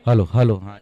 Hello hello, हाँ।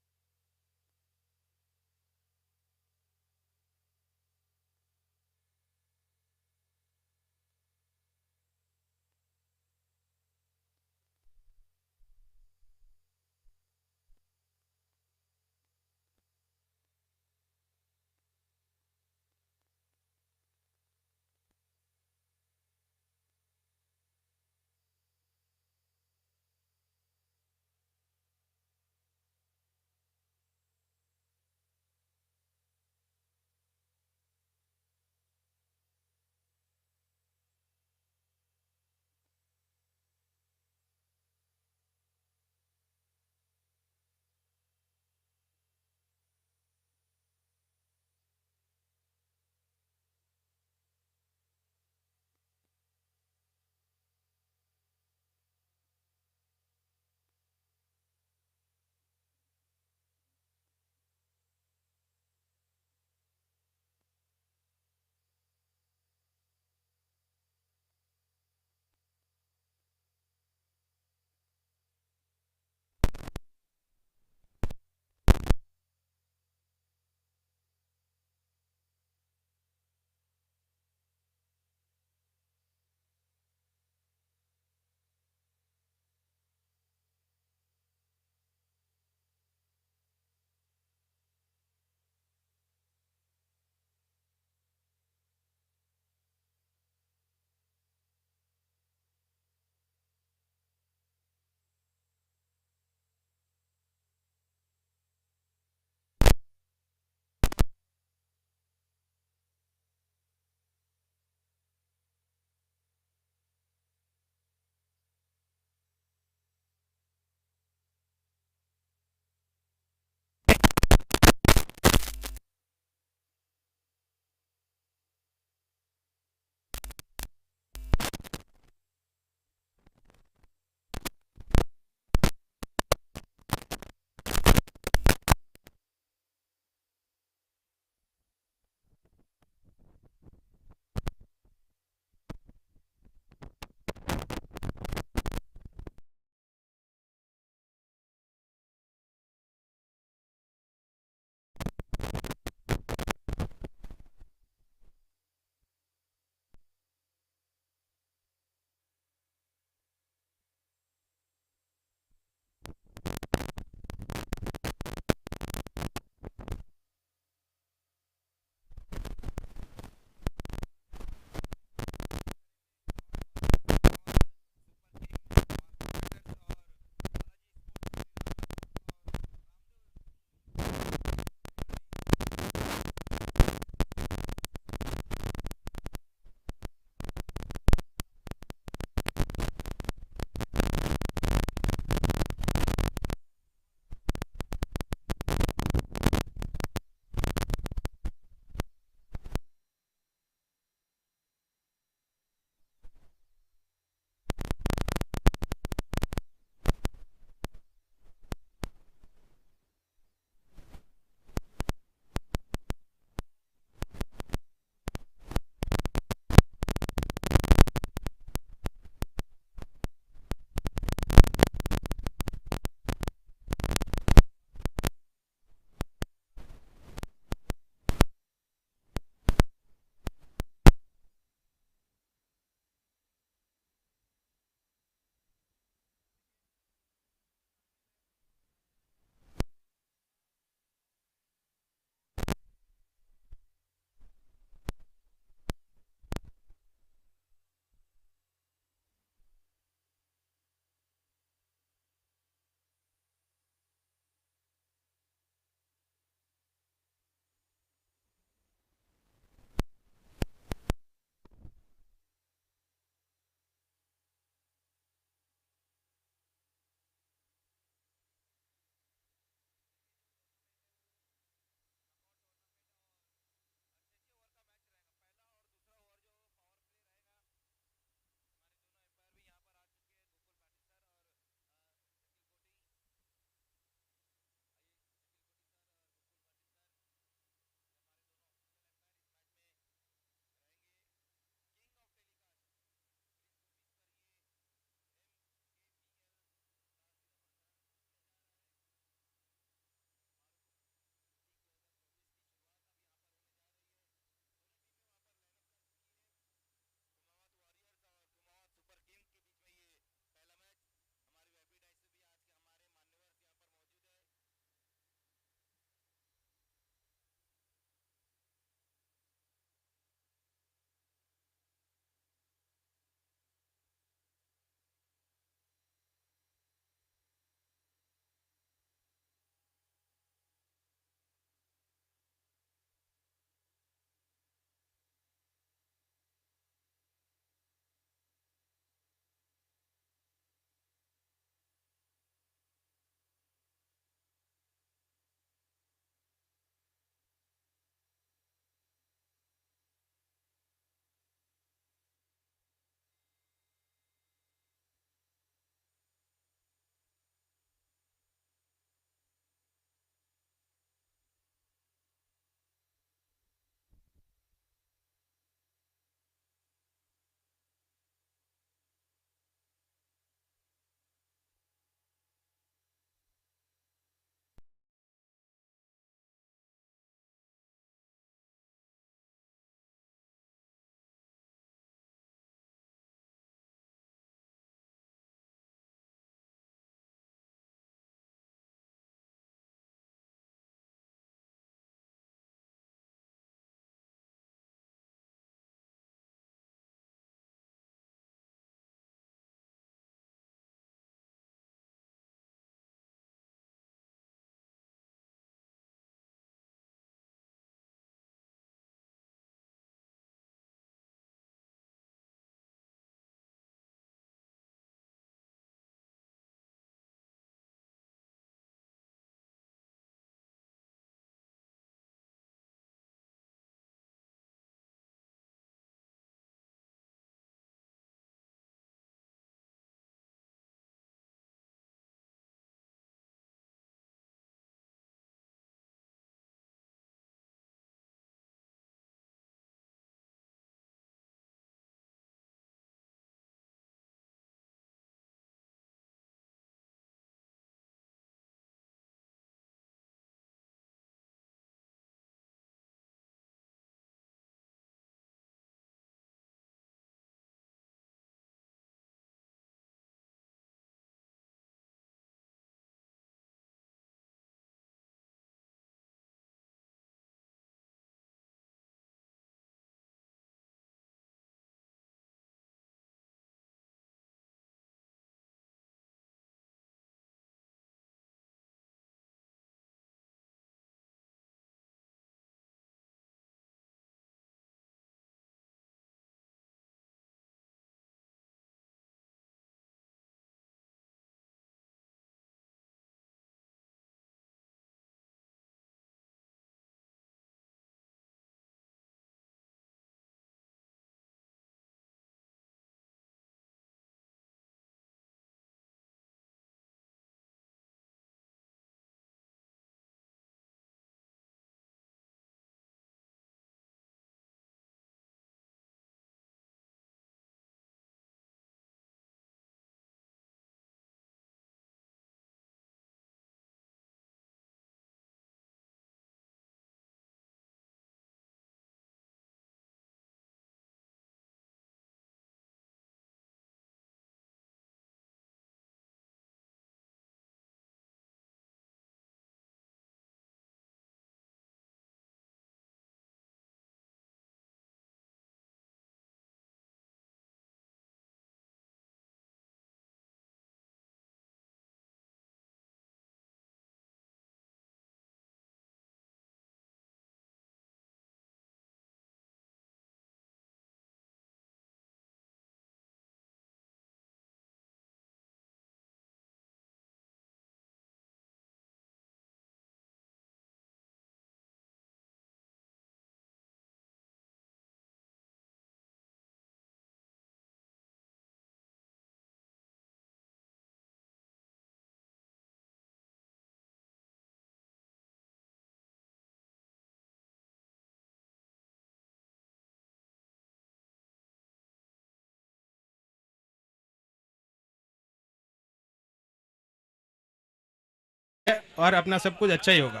और अपना सब कुछ अच्छा ही होगा।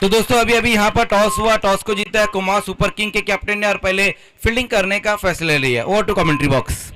तो दोस्तों अभी अभी यहाँ पर टॉस हुआ, टॉस को जीता है कुमार सुपर किंग के कैप्टन ने और पहले फील्डिंग करने का फैसला लिया। Over to commentary box.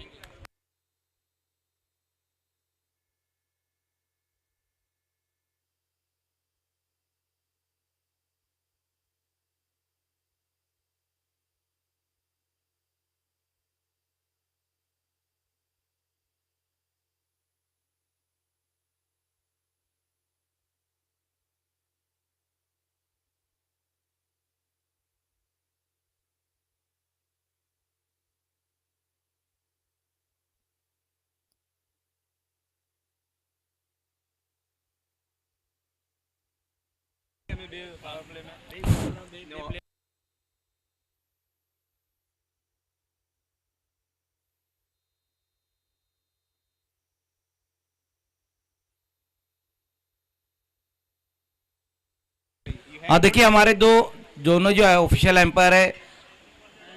हाँ देखिए हमारे दोनों जो है ऑफिशियल एम्पायर है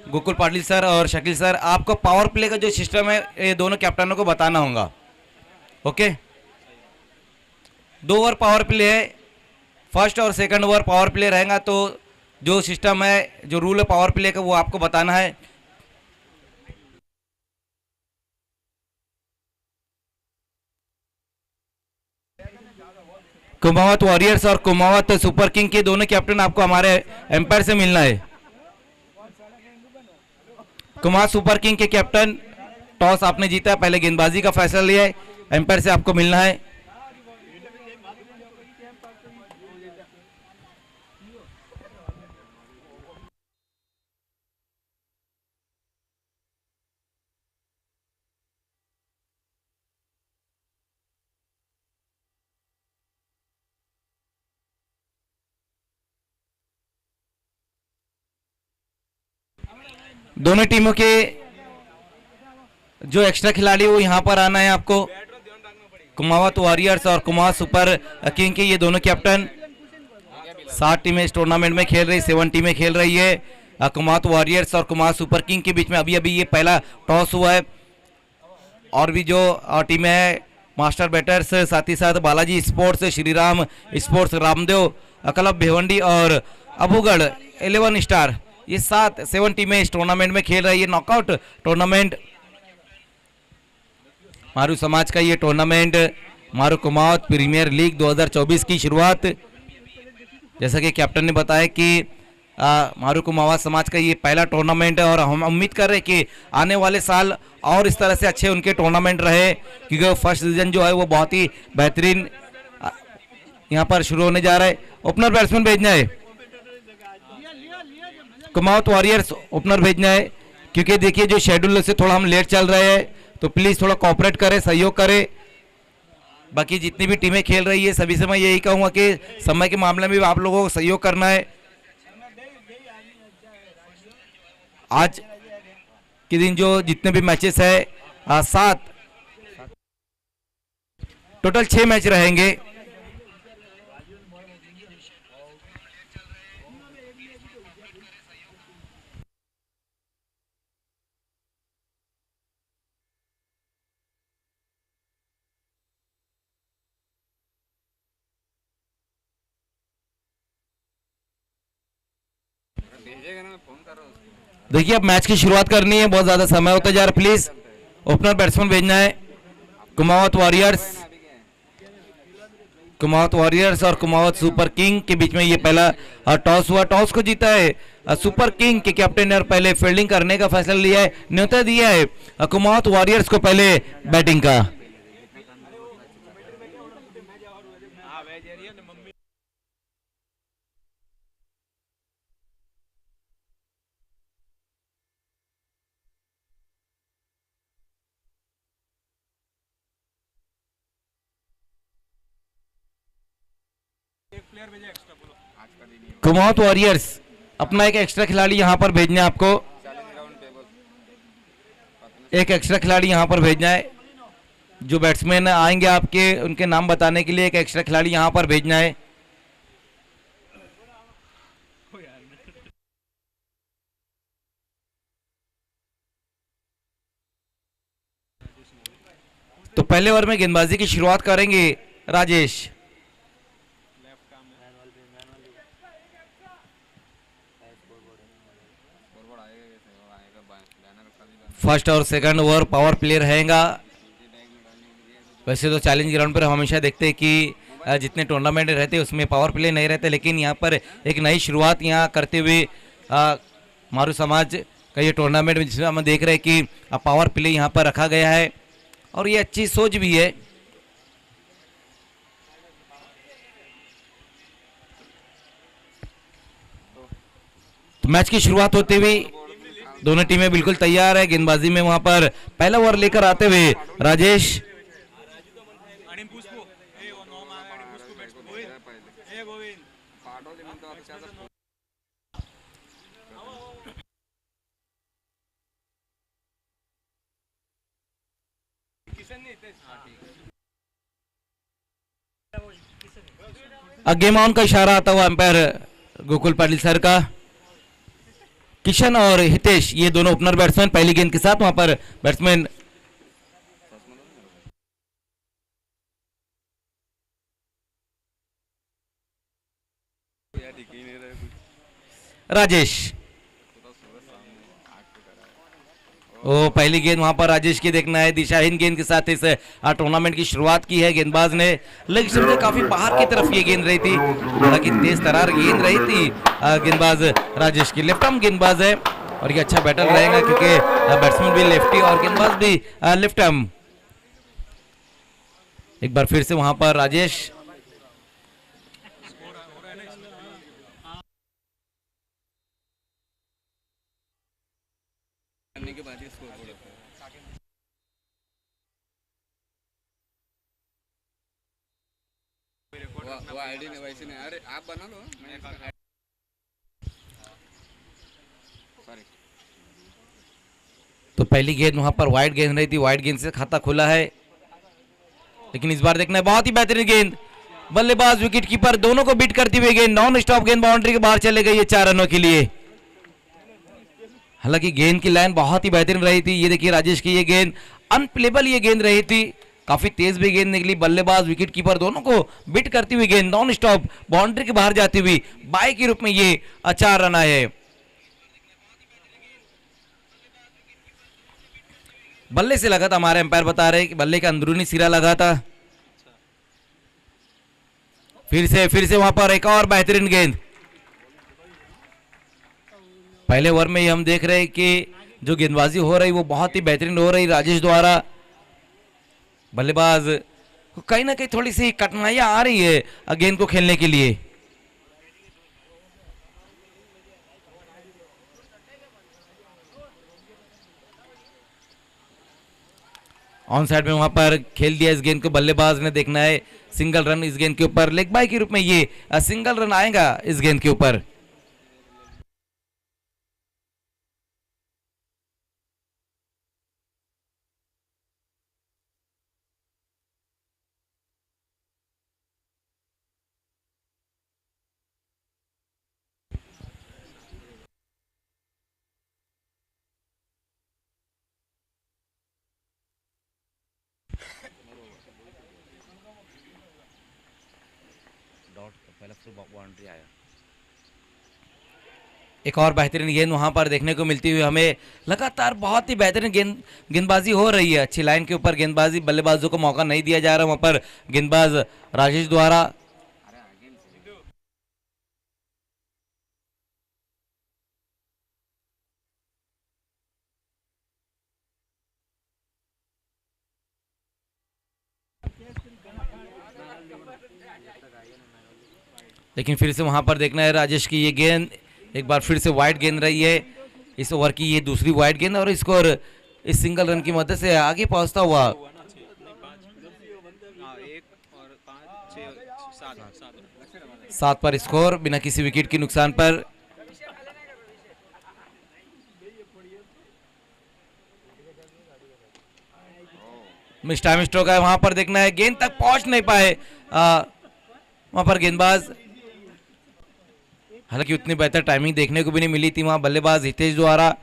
गोकुल पाटिल सर और शकील सर, आपको पावर प्ले का जो सिस्टम है ये दोनों कैप्टनों को बताना होगा। ओके, 2 ओवर पावर प्ले है, फर्स्ट और सेकंड ओवर पावर प्ले रहेगा। तो जो सिस्टम है, जो रूल है पावर प्ले का, वो आपको बताना है। कुमावत वॉरियर्स और कुमावत सुपर किंग के दोनों कैप्टन आपको हमारे एम्पायर से मिलना है। कुमावत सुपर किंग के कैप्टन, टॉस आपने जीता है, पहले गेंदबाजी का फैसला लिया है, एम्पायर से आपको मिलना है। दोनों टीमों के जो एक्स्ट्रा खिलाड़ी वो यहाँ पर आना है आपको। कुमावत वॉरियर्स और कुमावत सुपर किंग के ये दोनों कैप्टन, 7 टीमें इस टूर्नामेंट में खेल रही, 7 टीमें खेल रही है। कुमावत वॉरियर्स और कुमावत सुपर किंग के बीच में अभी अभी ये पहला टॉस हुआ है। और भी जो टीमें हैं, मास्टर बैटर्स, साथ ही साथ Balaji sports, Shriram sports, Ramdev club Bhiwandi और अबूगढ़ 11 स्टार, ये 7 टीमें इस टूर्नामेंट में खेल रही है। नॉकआउट टूर्नामेंट, मारू समाज का ये टूर्नामेंट, मारू कुमावत प्रीमियर लीग 2024 की शुरुआत, जैसा कि कैप्टन ने बताया कि मारू कुमावत समाज का ये पहला टूर्नामेंट है और हम उम्मीद कर रहे हैं कि आने वाले साल और इस तरह से अच्छे उनके टूर्नामेंट रहे, क्योंकि फर्स्ट सीजन जो है वो बहुत ही बेहतरीन यहाँ पर शुरू होने जा रहा है। ओपनर बैट्समैन भेजना है, कुमावत वॉरियर्स ओपनर भेजना है, क्योंकि देखिए जो शेड्यूल से थोड़ा हम लेट चल रहे हैं, तो प्लीज़ थोड़ा कोऑपरेट करें, सहयोग करें। बाकी जितनी भी टीमें खेल रही है सभी से मैं यही कहूँगा कि समय के मामले में भी आप लोगों को सहयोग करना है। आज के दिन जो जितने भी मैचेस है 7 टोटल 6 मैच रहेंगे। देखिए अब मैच की शुरुआत करनी है, बहुत ज्यादा समय होता जा रहा है। प्लीज ओपनर बैट्समैन भेजना है। कुमावत वॉरियर्स और कुमावत सुपर किंग के बीच में ये पहला टॉस हुआ, टॉस को जीता है सुपर किंग के कैप्टन ने और पहले फील्डिंग करने का फैसला लिया है, न्योता दिया है कुमावत वॉरियर्स को पहले बैटिंग का। कुमावत वॉरियर्स अपना एक एक्स्ट्रा खिलाड़ी यहां पर भेजना है आपको, एक एक्स्ट्रा खिलाड़ी यहां पर भेजना है। जो बैट्समैन आएंगे आपके उनके नाम बताने के लिए एक एक्स्ट्रा खिलाड़ी यहां पर भेजना है। तो पहले ओवर में गेंदबाजी की शुरुआत करेंगे राजेश। फर्स्ट और सेकंड ओवर पावर प्ले रहेगा। वैसे तो चैलेंज ग्राउंड पर हम हमेशा देखते हैं कि जितने टूर्नामेंट रहते हैं उसमें पावर प्ले नहीं रहते, लेकिन यहाँ पर एक नई शुरुआत यहाँ करते हुए मारू समाज का ये टूर्नामेंट जिसमें हम देख रहे हैं कि पावर प्ले यहाँ पर रखा गया है और ये अच्छी सोच भी है। तो मैच की शुरुआत होते हुए दोनों टीमें बिल्कुल तैयार है। गेंदबाजी में वहां पर पहला ओवर लेकर आते हुए राजेश, गेम ऑन का इशारा आता हुआ अंपायर गोकुल पाटिल सर का। किशन और हितेश ये दोनों ओपनर बैट्समैन पहली गेंद के साथ वहां पर बैट्समैन राजेश, ओ पहली गेंद वहां पर राजेश की देखना है। दिशाहीन गेंद के साथ इस टूर्नामेंट की शुरुआत की है गेंदबाज ने, लेकिन काफी बाहर की तरफ ये गेंद रही थी, हालांकि तेज तरार गेंद रही थी गेंदबाज राजेश की। लेफ्ट आर्म गेंदबाज है और ये अच्छा बैटर रहेगा क्योंकि बैट्समैन भी लेफ्टी और गेंदबाज भी लेफ्ट आर्म। एक बार फिर से वहां पर राजेश, वो आईडी नहीं वैसे नहीं, अरे आप बना लो। तो पहली गेंद वहां पर वाइड गेंद रही थी, वाइड गेंद से खाता खुला है, लेकिन इस बार देखना है बहुत ही बेहतरीन गेंद। बल्लेबाज विकेट कीपर दोनों को बीट करती हुई गेंद नॉन स्टॉप गेंद बाउंड्री के बाहर चले गई है 4 रनों के लिए। हालांकि गेंद की लाइन बहुत ही बेहतरीन रही थी। ये देखिए राजेश की ये गेंद अनप्लेबल ये गेंद रही थी, काफी तेज भी गेंद निकली। बल्लेबाज विकेट कीपर दोनों को बीट करती हुई गेंद नॉन स्टॉप बाउंड्री के बाहर जाती हुई बाई के रूप में ये 4 रन आए। बल्ले से लगा था, हमारे अंपायर बता रहे कि बल्ले का अंदरूनी सिरा लगा था। फिर से वहां पर एक और बेहतरीन गेंद। पहले ओवर में ही हम देख रहे हैं कि जो गेंदबाजी हो रही वो बहुत ही बेहतरीन हो रही राजेश द्वारा। बल्लेबाज कहीं ना कहीं थोड़ी सी कठिनाइयां आ रही है गेंद को खेलने के लिए। ऑन साइड में वहां पर खेल दिया इस गेंद को बल्लेबाज ने, देखना है सिंगल रन इस गेंद के ऊपर, लेग बाय के रूप में ये सिंगल रन आएगा इस गेंद के ऊपर। बाउंड्री आया। एक और बेहतरीन गेंद वहां पर देखने को मिलती हुई हमें, लगातार बहुत ही बेहतरीन गेंदबाजी हो रही है, अच्छी लाइन के ऊपर गेंदबाजी, बल्लेबाजों को मौका नहीं दिया जा रहा वहां पर गेंदबाज राजेश द्वारा। लेकिन फिर से वहां पर देखना है राजेश की ये गेंद एक बार फिर से वाइड गेंद रही है, इस ओवर की ये दूसरी वाइड गेंद और स्कोर इस सिंगल रन की मदद से आगे पहुंचता हुआ 7 पर स्कोर बिना किसी विकेट के नुकसान पर। मिस टाइम स्ट्रोक है, वहां पर देखना है गेंद तक पहुंच नहीं पाए वहां पर गेंदबाज, हालांकि उतनी बेहतर टाइमिंग देखने को भी नहीं मिली थी। वहां बल्लेबाज हितेश द्वारा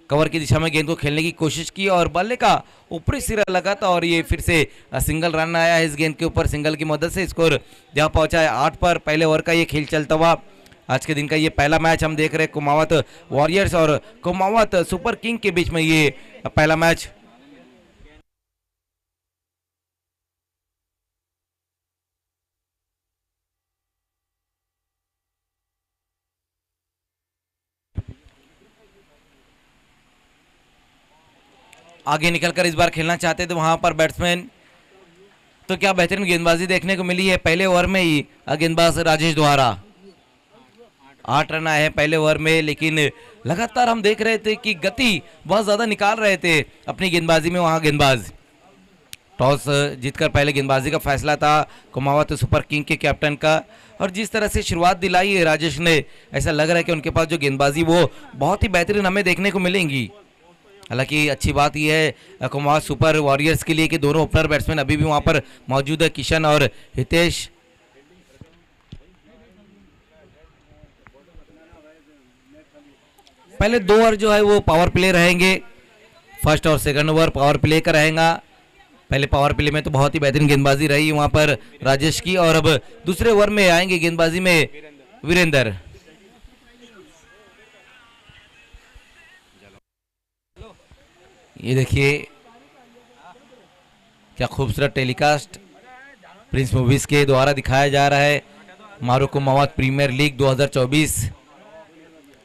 कवर की दिशा में गेंद को खेलने की कोशिश की और बल्ले का ऊपरी सिरा लगा था और ये फिर से सिंगल रन आया है इस गेंद के ऊपर। सिंगल की मदद से स्कोर जहां पहुंचा है 8 पर। पहले ओवर का ये खेल चलता हुआ आज के दिन का ये पहला मैच हम देख रहे हैं कुमावत वॉरियर्स और कुमावत सुपर किंग के बीच में ये पहला मैच। आगे निकलकर इस बार खेलना चाहते थे वहां पर बैट्समैन, तो क्या बेहतरीन गेंदबाजी देखने को मिली है पहले ओवर में ही गेंदबाज राजेश द्वारा। 8 रन आए हैं पहले ओवर में, लेकिन लगातार हम देख रहे थे कि गति बहुत ज्यादा निकाल रहे थे अपनी गेंदबाजी में वहां गेंदबाज। टॉस जीतकर पहले गेंदबाजी का फैसला था कुमावत सुपर किंग के कैप्टन का, और जिस तरह से शुरुआत दिलाई है राजेश ने, ऐसा लग रहा है कि उनके पास जो गेंदबाजी वो बहुत ही बेहतरीन हमें देखने को मिलेंगी। हालांकि अच्छी बात यह है कुमावत सुपर वॉरियर्स के लिए कि दोनों ओपनर बैट्समैन अभी भी वहां पर मौजूद है, किशन और हितेश। पहले 2 ओवर जो है वो पावर प्ले रहेंगे, फर्स्ट और सेकंड ओवर पावर प्ले का रहेगा। पहले पावर प्ले में तो बहुत ही बेहतरीन गेंदबाजी रही वहां पर राजेश की, और अब दूसरे ओवर में आएंगे गेंदबाजी में वीरेंद्र। ये देखिए क्या खूबसूरत टेलीकास्ट प्रिंस मूवीज के द्वारा दिखाया जा रहा है। मारू कुमावत प्रीमियर लीग 2024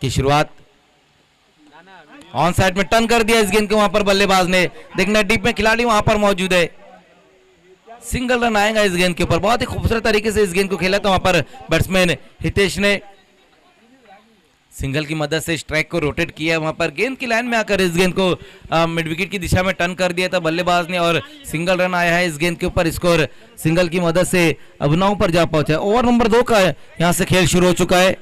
की शुरुआत ऑन साइड में टर्न कर दिया इस गेंद को वहां पर बल्लेबाज ने। देखना डीप में खिलाड़ी वहां पर मौजूद है, सिंगल रन आएगा इस गेंद के ऊपर। बहुत ही खूबसूरत तरीके से इस गेंद को खेला था वहां पर बैट्समैन हितेश ने। सिंगल की मदद से स्ट्राइक को रोटेट किया वहां पर, गेंद की लाइन में आकर इस गेंद को मिड विकेट की दिशा में टर्न कर दिया था बल्लेबाज ने, और सिंगल रन आया है इस गेंद के ऊपर। स्कोर सिंगल की मदद से अब 9 पर जा पहुंचा है। ओवर नंबर 2 का यहां से खेल शुरू हो चुका है।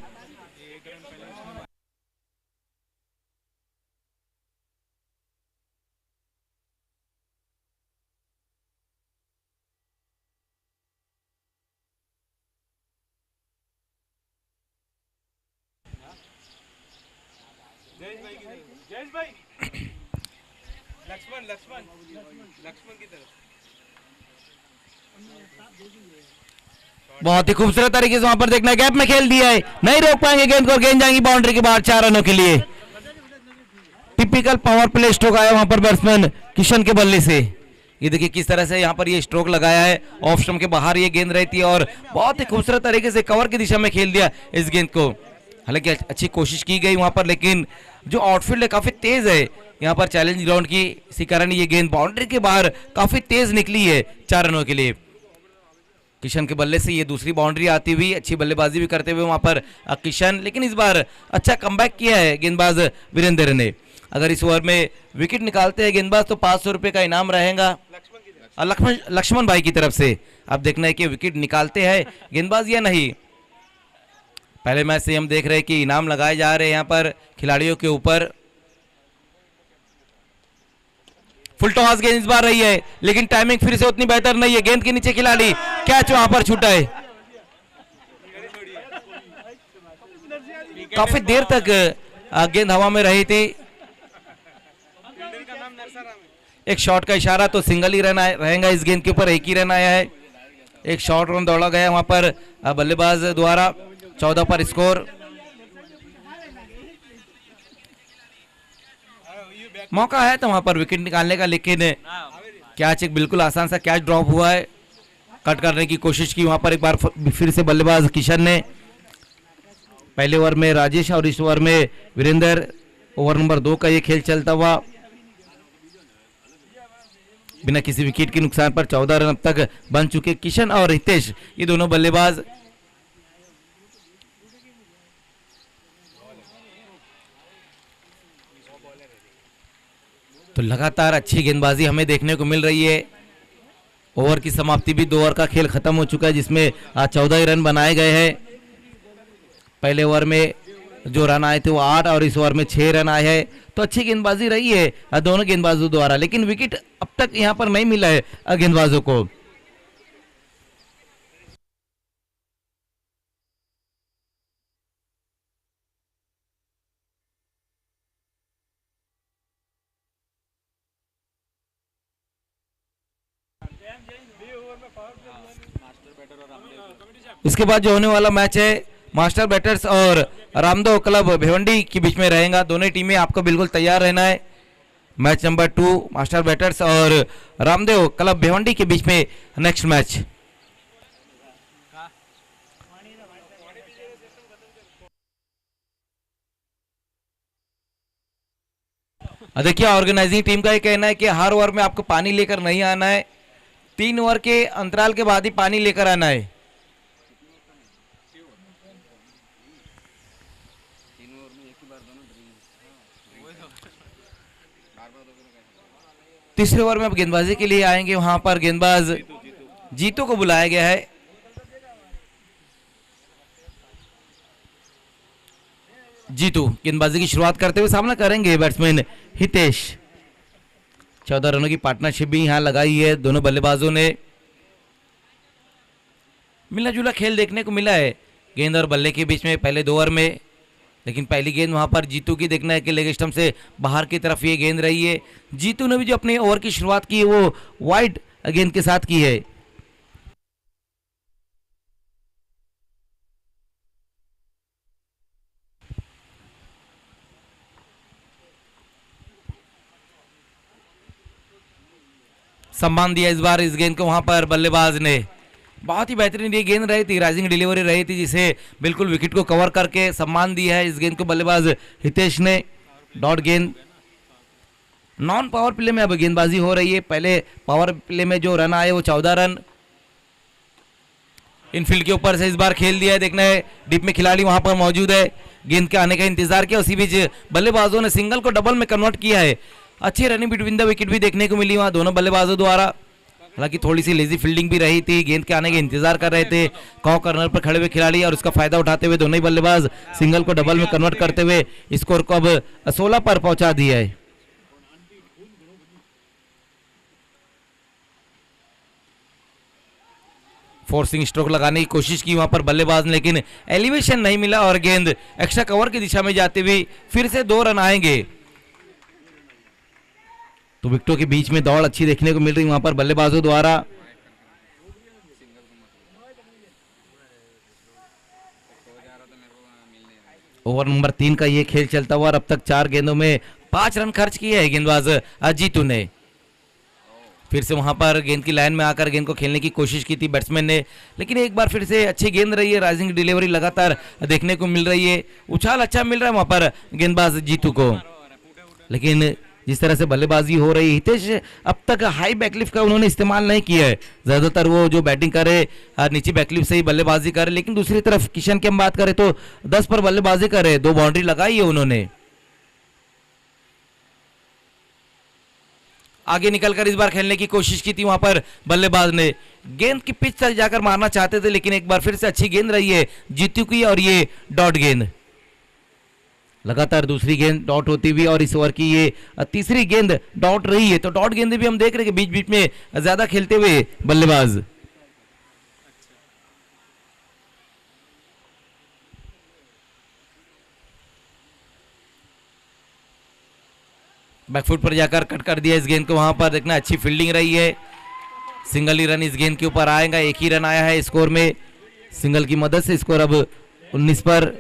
बहुत ही खूबसूरत तरीके से वहां पर देखना, गैप में खेल दिया है, नहीं रोक पाएंगे गेंद को, गेंद जाएंगी बाउंड्री के बाहर 4 रनों के लिए। टिपिकल पावर प्ले स्ट्रोक आया वहां पर बैट्समैन किशन के बल्ले से। ये देखिए किस तरह से यहाँ पर ये स्ट्रोक लगाया है, ऑफ स्टंप के बाहर ये गेंद रहती है, और बहुत ही खूबसूरत तरीके से कवर की दिशा में खेल दिया इस गेंद को। हालांकि अच्छी कोशिश की गई वहां पर, लेकिन जो आउटफील्ड है काफी तेज है यहाँ पर चैलेंज ग्राउंड की, इसी कारण ये गेंद बाउंड्री के बाहर काफी तेज निकली है 4 रनों के लिए। किशन के बल्ले से ये दूसरी बाउंड्री आती हुई, अच्छी बल्लेबाजी भी करते हुए वहां पर किशन, लेकिन इस बार अच्छा कमबैक किया है गेंदबाज वीरेंद्र ने। अगर इस ओवर में विकेट निकालते हैं गेंदबाज तो 500 रुपए का इनाम रहेगा लक्ष्मण भाई की तरफ से। अब देखना है कि विकेट निकालते हैं गेंदबाज या नहीं। पहले मैच से हम देख रहे हैं कि इनाम लगाए जा रहे हैं यहाँ पर खिलाड़ियों के ऊपर। फुल टॉस गेंद इस बार रही है, लेकिन टाइमिंग फिर से उतनी बेहतर नहीं है। गेंद के नीचे खिलाड़ी, कैच वहां पर छूटा है। काफी देर तक गेंद हवा में रही थी। एक शॉट का इशारा तो सिंगल ही रन रहेगा इस गेंद के ऊपर, एक ही रन आया है। एक शॉट रन दौड़ा गया वहां पर बल्लेबाज द्वारा। 14 पर स्कोर। मौका है तो वहां पर विकेट निकालने का, लेकिन कैच एक बिल्कुल आसान सा कैच ड्रॉप हुआ है। कट करने की कोशिश की वहां पर एक बार फिर से बल्लेबाज किशन ने। पहले ओवर में राजेश और इस ओवर में वीरेंद्र। ओवर नंबर 2 का ये खेल चलता हुआ बिना किसी विकेट के नुकसान पर 14 रन अब तक बन चुके किशन और हितेश, ये दोनों बल्लेबाज। तो लगातार अच्छी गेंदबाजी हमें देखने को मिल रही है। ओवर की समाप्ति भी 2 ओवर का खेल खत्म हो चुका है, जिसमें 14 रन बनाए गए हैं। पहले ओवर में जो रन आए थे वो 8 और इस ओवर में 6 रन आए हैं। तो अच्छी गेंदबाजी रही है दोनों गेंदबाजों द्वारा, लेकिन विकेट अब तक यहां पर नहीं मिला है गेंदबाजों को। इसके बाद जो होने वाला मैच है मास्टर बैटर्स और रामदेव क्लब भिवंडी के बीच में रहेगा। दोनों टीमें आपको बिल्कुल तैयार रहना है। मैच नंबर 2 मास्टर बैटर्स और रामदेव क्लब भिवंडी के बीच में नेक्स्ट मैच। देखिए ऑर्गेनाइजिंग टीम का ये कहना है कि हर ओवर में आपको पानी लेकर नहीं आना है, 3 ओवर के अंतराल के बाद ही पानी लेकर आना है। तीसरे ओवर में अब गेंदबाजी के लिए आएंगे, वहां पर गेंदबाज जीतू को बुलाया गया है। जीतू गेंदबाजी की शुरुआत करते हुए सामना करेंगे बैट्समैन हितेश। 14 रनों की पार्टनरशिप भी यहां लगाई है। दोनों बल्लेबाजों ने मिला जुला खेल देखने को मिला है गेंद और बल्ले के बीच में पहले 2 ओवर में, लेकिन पहली गेंद वहां पर जीतू की देखना है कि लेग स्टंप से बाहर की तरफ ये गेंद रही है। जीतू ने भी जो अपने ओवर की शुरुआत की है वो वाइड गेंद के साथ की है। सम्मान दिया इस बार इस गेंद को वहां पर बल्लेबाज ने। बहुत ही बेहतरीन ये गेंद रही थी, राइजिंग डिलीवरी रही थी जिसे बिल्कुल विकेट को कवर करके सम्मान दिया है इस गेंद को बल्लेबाज हितेश ने। डॉट गेंद। नॉन पावर प्ले में अब गेंदबाजी हो रही है। पहले पावर प्ले में जो रन आए वो 14 रन इनफील्ड के ऊपर से इस बार खेल दिया है। देखना है डीप में खिलाड़ी वहां पर मौजूद है, गेंद के आने का इंतजार किया, उसी बीच बल्लेबाजों ने सिंगल को डबल में कन्वर्ट किया है। अच्छी रनिंग बिटवीन द विकेट भी देखने को मिली वहां दोनों बल्लेबाजों द्वारा। हालांकि थोड़ी सी लेजी फील्डिंग भी रही थी, गेंद के आने का इंतजार कर रहे थे कॉ कॉर्नर पर खड़े हुए खिलाड़ी, और उसका फायदा उठाते हुए दोनों ही बल्लेबाज सिंगल को डबल में कन्वर्ट करते हुए स्कोर को अब 16 पर पहुंचा दिया है। फोर्सिंग स्ट्रोक लगाने की कोशिश की वहां पर बल्लेबाज, लेकिन एलिवेशन नहीं मिला और गेंद एक्स्ट्रा कवर की दिशा में जाते हुए फिर से 2 रन आएंगे। तो विकेटों के बीच में दौड़ अच्छी देखने को मिल रही वहां पर बल्लेबाजों द्वारा। ओवर नंबर 3 का ये खेल चलता हुआ और अब तक 4 गेंदों में 5 रन खर्च किए है गेंदबाज जीतू ने। फिर से वहां पर गेंद की लाइन में आकर गेंद को खेलने की कोशिश की थी बैट्समैन ने, लेकिन एक बार फिर से अच्छी गेंद रही है। राइजिंग डिलीवरी लगातार देखने को मिल रही है, उछाल अच्छा मिल रहा है वहां पर गेंदबाज जीतू को। लेकिन जिस तरह से बल्लेबाजी हो रही है, हितेश अब तक हाई बैकलिफ्ट का उन्होंने इस्तेमाल नहीं किया है। ज्यादातर वो जो बैटिंग करे नीचे बैकलिफ्ट से ही बल्लेबाजी करे, लेकिन दूसरी तरफ किशन की हम बात करें तो 10 पर बल्लेबाजी करे, 2 बाउंड्री लगाई है उन्होंने। आगे निकलकर इस बार खेलने की कोशिश की थी वहां पर बल्लेबाज ने, गेंद की पिच तक जाकर मारना चाहते थे, लेकिन एक बार फिर से अच्छी गेंद रही है जीतू की और ये डॉट गेंद। लगातार दूसरी गेंद डॉट होती हुई और इस ओवर की ये तीसरी गेंद डॉट रही है। तो डॉट गेंद भी हम देख रहे हैं कि बीच बीच में ज्यादा खेलते हुए बल्लेबाज। बैकफुट पर जाकर कट कर दिया इस गेंद को, वहां पर देखना अच्छी फील्डिंग रही है। सिंगल ही रन इस गेंद के ऊपर आएगा, एक ही रन आया है स्कोर में। सिंगल की मदद से स्कोर अब 19 पर।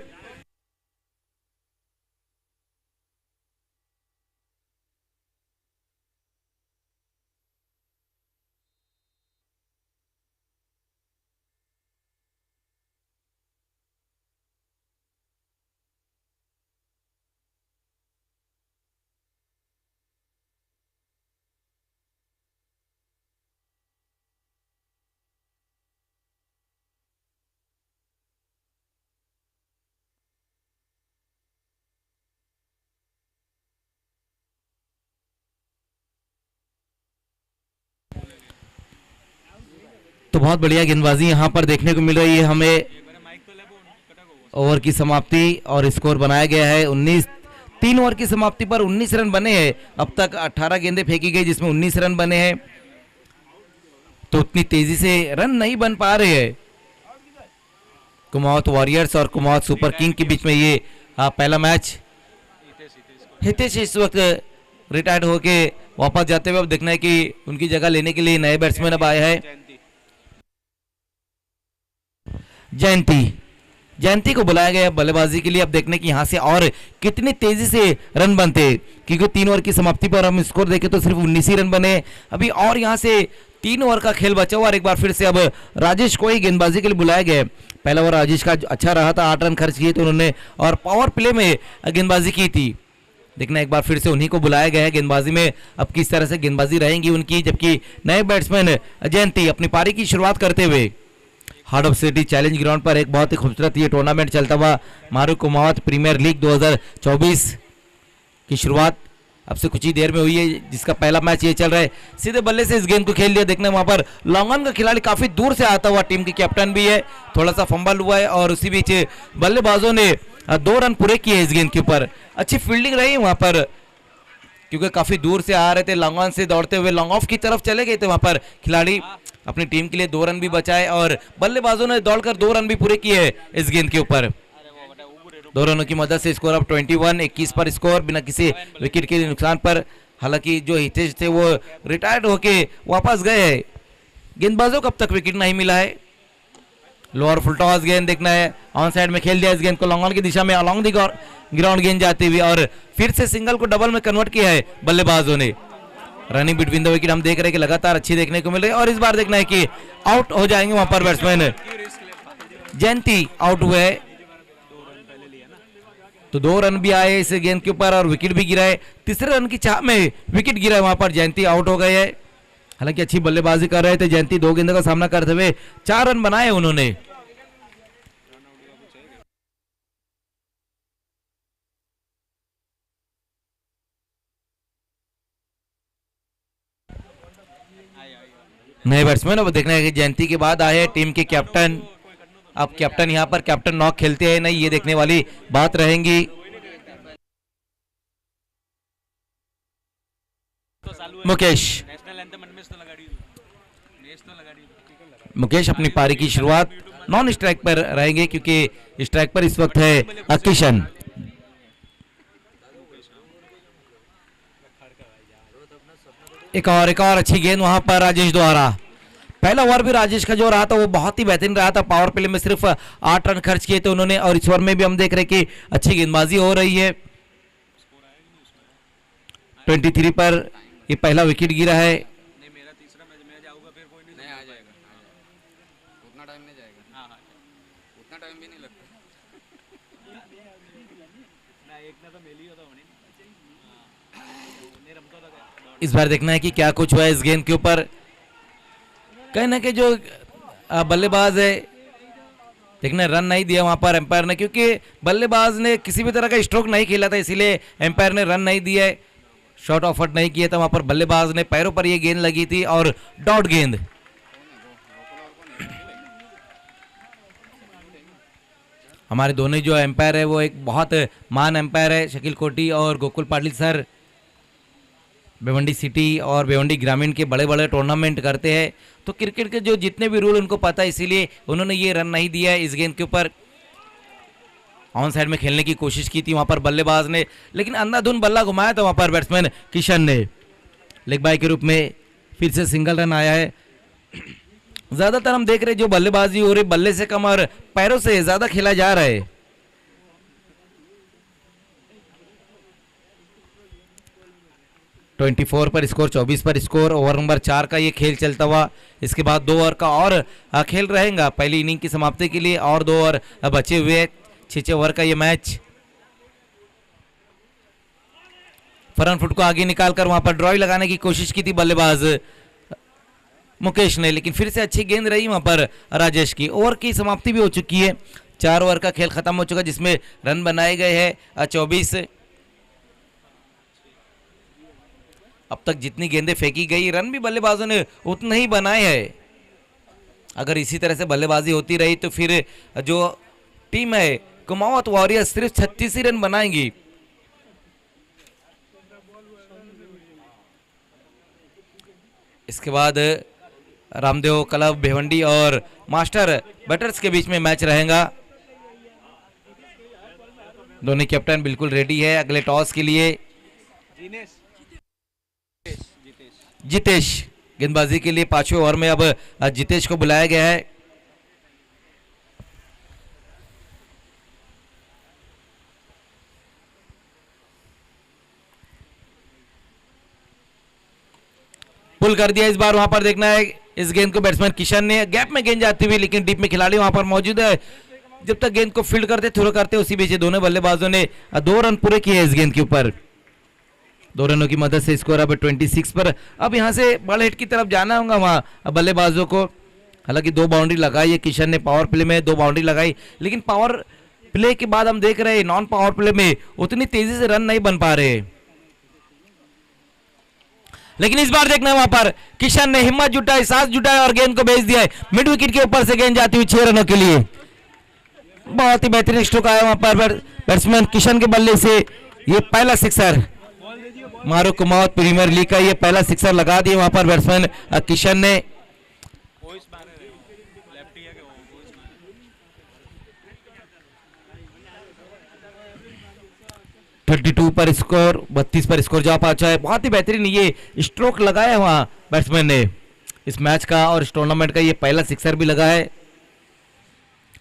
तो बहुत बढ़िया गेंदबाजी यहां पर देखने को मिल रही है हमें। ओवर की समाप्ति और स्कोर बनाया गया है 19। 3 ओवर की समाप्ति पर 19 रन बने हैं। अब तक 18 गेंदें फेंकी गई जिसमें 19 रन बने हैं। तो उतनी तेजी से रन नहीं बन पा रहे हैं। कुमाऊं वॉरियर्स और कुमाऊं सुपर किंग के बीच में ये पहला मैच। हितेश इस वक्त रिटायर्ड होके वापस जाते हुए अब देखना है कि उनकी जगह लेने के लिए नए बैट्समैन अब आए हैं। जयंती जयंती को बुलाया गया है बल्लेबाजी के लिए। अब देखने की यहाँ से और कितनी तेजी से रन बनते हैं, क्योंकि 3 ओवर की समाप्ति पर हम स्कोर देखें तो सिर्फ 19 ही रन बने। अभी और यहाँ से 3 ओवर का खेल बचा हुआ और एक बार फिर से अब राजेश को ही गेंदबाजी के लिए बुलाया गया है। पहला ओवर राजेश का अच्छा रहा था, 8 रन खर्च किए थे उन्होंने और पावर प्ले में गेंदबाजी की थी। देखना एक बार फिर से उन्हीं को बुलाया गया है गेंदबाजी में। अब किस तरह से गेंदबाजी रहेंगी उनकी, जबकि नए बैट्समैन जयंती अपनी पारी की शुरुआत करते हुए heart of city challenge ground पर एक बहुत ही खूबसूरत ये टूर्नामेंट चलता हुआ मारू कुमावत प्रीमियर लीग 2024 की शुरुआत अब से कुछ ही देर में हुई है, जिसका पहला मैच ये चल रहा है। सीधे बल्ले से इस गेंद को खेल लिया। देखना वहां पर लॉन्ग ऑन का खिलाड़ी काफी दूर से आता हुआ, टीम के कैप्टन भी है, थोड़ा सा फंबल हुआ है और उसी बीच बल्लेबाजों ने 2 रन पूरे किए इस गेंद के ऊपर। अच्छी फील्डिंग रही वहां पर, क्योंकि काफी दूर से आ रहे थे, लॉन्ग ऑन से दौड़ते हुए लॉन्ग ऑफ की तरफ चले गए थे वहां पर खिलाड़ी। अपनी टीम के लिए 2 रन भी बचाए और बल्लेबाजों ने दौड़कर 2 रन भी पूरे किए इस गेंद के ऊपर। 2 रनों की मदद से स्कोर अब 21 पर स्कोर बिना किसी विकेट के नुकसान पर। हालांकि जो हितेश थे वो रिटायर्ड होके वापस गए हैं। गेंदबाजों को अब तक विकेट नहीं मिला है। लोअर फुल टॉस गेंद देखना है, ऑन साइड में खेल दिया इस गेंद को, लॉन्ग ऑन की दिशा में अलॉन्ग दी ग्राउंड गेंद जाती हुई और फिर से सिंगल को डबल में कन्वर्ट किया है बल्लेबाजों ने। रनिंग बिटवीन द विकेट हम देख रहे हैं कि लगातार अच्छी देखने को मिल रही है और इस बार देखना है कि आउट हो जाएंगे वहां पर बैट्समैन जयंती आउट हुए, तो 2 रन भी आए इस गेंद के ऊपर और विकेट भी गिरा है। तीसरे रन की चाह में विकेट गिरा है, वहां पर जयंती आउट हो गए है। हालांकि अच्छी बल्लेबाजी कर रहे थे जयंती, 2 गेंदों का सामना करते हुए 4 रन बनाए उन्होंने। नए बैट्समैन अब देखना है कि जयंती के बाद आए टीम के कैप्टन। अब कैप्टन यहाँ पर कैप्टन नॉक खेलते हैं नहीं, ये देखने वाली बात रहेंगी। मुकेश अपनी पारी की शुरुआत नॉन स्ट्राइक पर रहेंगे, क्योंकि स्ट्राइक पर इस वक्त है किशन। एक और अच्छी गेंद वहां पर राजेश द्वारा। पहला ओवर भी राजेश का जो रहा था वो बहुत ही बेहतरीन रहा था। पावर प्ले में सिर्फ 8 रन खर्च किए थे उन्होंने और इस ओवर में भी हम देख रहे हैं कि अच्छी गेंदबाजी हो रही है। 23 पर ये पहला विकेट गिरा है। नहीं मेरा तीसरा मैच मैं जाऊंगा फिर कोई नहीं आ जाएगा, उतना टाइम नहीं जाएगा। हाँ उतना टाइम भी नहीं लगता ना, एक ना तो मेली होता होने इस बार देखना है कि क्या कुछ हुआ है इस गेंद के ऊपर। कहीं ना कहीं जो बल्लेबाज है देखना रन नहीं दिया वहां पर एम्पायर ने, क्योंकि बल्लेबाज ने किसी भी तरह का स्ट्रोक नहीं खेला था, इसीलिए एम्पायर ने रन नहीं दिया है, शॉट ऑफर नहीं किया था वहां पर। बल्लेबाज ने पैरों पर ये गेंद लगी थी और डॉट गेंद। हमारे दोनों जो एम्पायर है वो एक बहुत महान एम्पायर है, शकील कोटी और गोकुल पाटिल सर। भिवंडी सिटी और भिवंडी ग्रामीण के बड़े बड़े टूर्नामेंट करते हैं, तो क्रिकेट के जो जितने भी रूल उनको पता है, इसीलिए उन्होंने ये रन नहीं दिया है इस गेंद के ऊपर। ऑन साइड में खेलने की कोशिश की थी वहां पर बल्लेबाज ने, लेकिन अंधाधुन बल्ला घुमाया था वहां पर बैट्समैन किशन ने। लेग बाय के रूप में फिर से सिंगल रन आया है। ज्यादातर हम देख रहे जो बल्लेबाजी हो रही बल्ले से कम और पैरों से ज्यादा खेला जा रहा है। (24) पर स्कोर, 24 पर स्कोर। ओवर नंबर 4 का ये खेल चलता हुआ, इसके बाद 2 ओवर का और खेल रहेगा पहली इनिंग की समाप्ति के लिए, और 2 ओवर बचे हुए 6 ओवर का ये मैच। फ्रंट फुट को आगे निकालकर वहां पर ड्राइव लगाने की कोशिश की थी बल्लेबाज मुकेश ने, लेकिन फिर से अच्छी गेंद रही वहां पर राजेश की। ओवर की समाप्ति भी हो चुकी है, 4 ओवर का खेल खत्म हो चुका, जिसमें रन बनाए गए हैं 24। अब तक जितनी गेंदें फेंकी गई, रन भी बल्लेबाजों ने उतने ही बनाए हैं। अगर इसी तरह से बल्लेबाजी होती रही तो फिर जो टीम है कुमावत वॉरियर्स सिर्फ 36 ही रन बनाएंगी। इसके बाद रामदेव क्लब भिवंडी और मास्टर बैटर्स के बीच में मैच रहेगा। दोनों कैप्टन बिल्कुल रेडी है अगले टॉस के लिए। जितेश गेंदबाजी के लिए 5वें ओवर में अब जितेश को बुलाया गया है। पुल कर दिया इस बार। वहां पर देखना है इस गेंद को बैट्समैन किशन ने, गैप में गेंद जाती हुई, लेकिन डीप में खिलाड़ी वहां पर मौजूद है। जब तक गेंद को फील्ड करते थ्रो करते उसी बीच दोनों बल्लेबाजों ने 2 रन पूरे किए इस गेंद के ऊपर। 2 रनों की मदद से स्कोर अब 26 पर। अब यहां से बॉल हिट की तरफ जाना होगा वहां बल्लेबाजों को। हालांकि 2 बाउंड्री लगाई है किशन ने, पावर प्ले में 2 बाउंड्री लगाई, लेकिन पावर प्ले के बाद हम देख रहे हैं नॉन पावर प्ले में उतनी तेजी से रन नहीं बन पा रहे। लेकिन इस बार देखना है वहां पर किशन ने हिम्मत जुटाई, साहस जुटाई और गेंद को भेज दिया है मिड विकेट के ऊपर से गेंद जाती हुई 6 रनों के लिए। बहुत ही बेहतरीन स्ट्रोक आया वहां पर बैट्समैन किशन के बल्ले से। ये पहला सिक्सर मारो कुमावत प्रीमियर लीग का ये पहला सिक्सर लगा दिया वहां पर बैट्समैन किशन ने। 32 पर स्कोर, 32 पर स्कोर जा पहुंचा है। बहुत ही बेहतरीन ये स्ट्रोक लगाया वहां बैट्समैन ने इस मैच का, और इस टूर्नामेंट का ये पहला सिक्सर भी लगा है।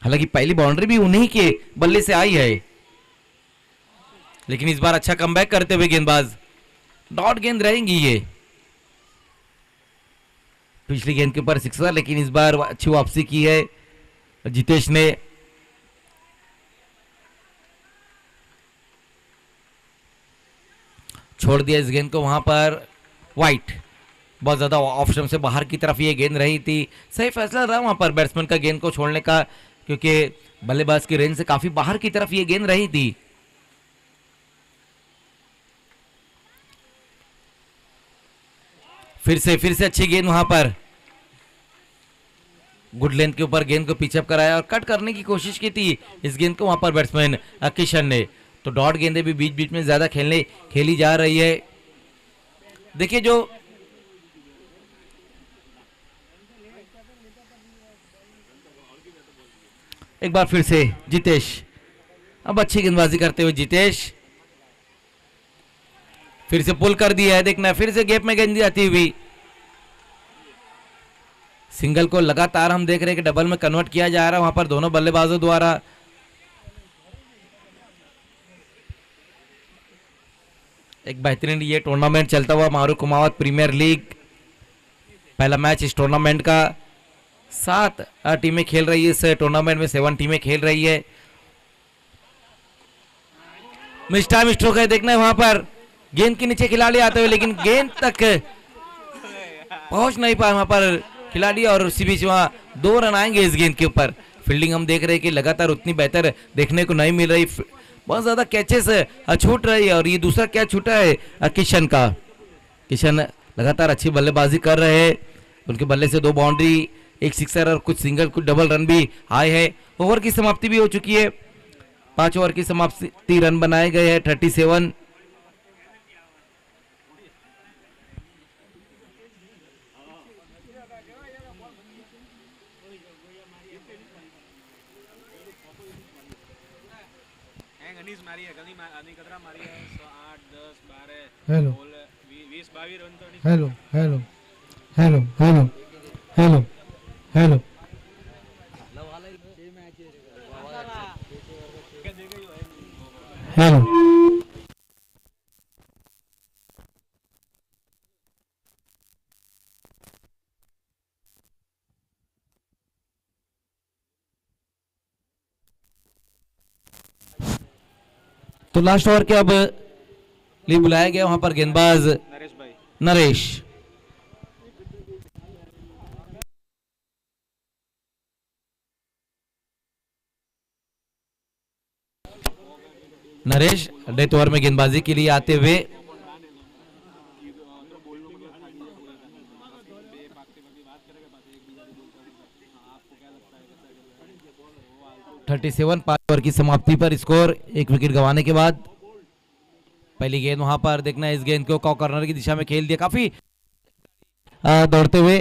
हालांकि पहली बाउंड्री भी उन्हीं के बल्ले से आई है, लेकिन इस बार अच्छा कमबैक करते हुए गेंदबाज। डॉट गेंद रहेंगी ये, पिछली गेंद के ऊपर सिक्सर, लेकिन इस बार अच्छी वापसी की है जितेश ने। छोड़ दिया इस गेंद को वहां पर वाइट, बहुत ज्यादा ऑफ स्टंप से बाहर की तरफ ये गेंद रही थी। सही फैसला रहा वहां पर बैट्समैन का गेंद को छोड़ने का, क्योंकि बल्लेबाज की रेंज से काफी बाहर की तरफ ये गेंद रही थी। फिर से अच्छी गेंद वहां पर, गुड लेंथ के ऊपर गेंद को पिचअप कराया और कट करने की कोशिश की थी इस गेंद को वहां पर बैट्समैन किशन ने। तो डॉट गेंदें भी बीच बीच में ज्यादा खेली जा रही है। देखिए जो एक बार फिर से जितेश, अब अच्छी गेंदबाजी करते हुए जितेश फिर से पुल कर दिया है। देखना फिर से गैप में गेंद जाती हुई, सिंगल को लगातार हम देख रहे हैं कि डबल में कन्वर्ट किया जा रहा है वहां पर दोनों बल्लेबाजों द्वारा। एक बेहतरीन ये टूर्नामेंट चलता हुआ मारू कुमावत प्रीमियर लीग, पहला मैच इस टूर्नामेंट का। 7 टीमें खेल रही है इस टूर्नामेंट में, 7 टीमें खेल रही है। मिस टाइम स्ट्रोक है, देखना है वहां पर गेंद के नीचे खिलाड़ी आते हुए, लेकिन गेंद तक पहुंच नहीं पाए वहां पर खिलाड़ी, और उसी बीच वहां 2 रन आएंगे इस गेंद के ऊपर। फील्डिंग हम देख रहे हैं कि लगातार उतनी बेहतर देखने को नहीं मिल रही, बहुत ज्यादा कैचेस छूट रही है। और ये दूसरा कैच छूटा है किशन का। किशन लगातार अच्छी बल्लेबाजी कर रहे हैं, उनके बल्ले से 2 बाउंड्री, 1 सिक्सर और कुछ सिंगल कुछ डबल रन भी आए हैं। ओवर की समाप्ति भी हो चुकी है, 5 ओवर की समाप्ति, रन बनाए गए हैं 37। Hello hello hello hello hello hello hello hello तो लास्ट ओवर के अब लिए बुलाया गया वहां पर गेंदबाज नरेश। नरेश डेथ ओवर में गेंदबाजी के लिए आते हुए। थर्टी 5 ओवर की समाप्ति पर स्कोर, 1 विकेट गंवाने के बाद। पहली गेंद वहां पर देखना है, इस गेंद को कॉर्नर की दिशा में खेल दिया काफी दौड़ते हुए,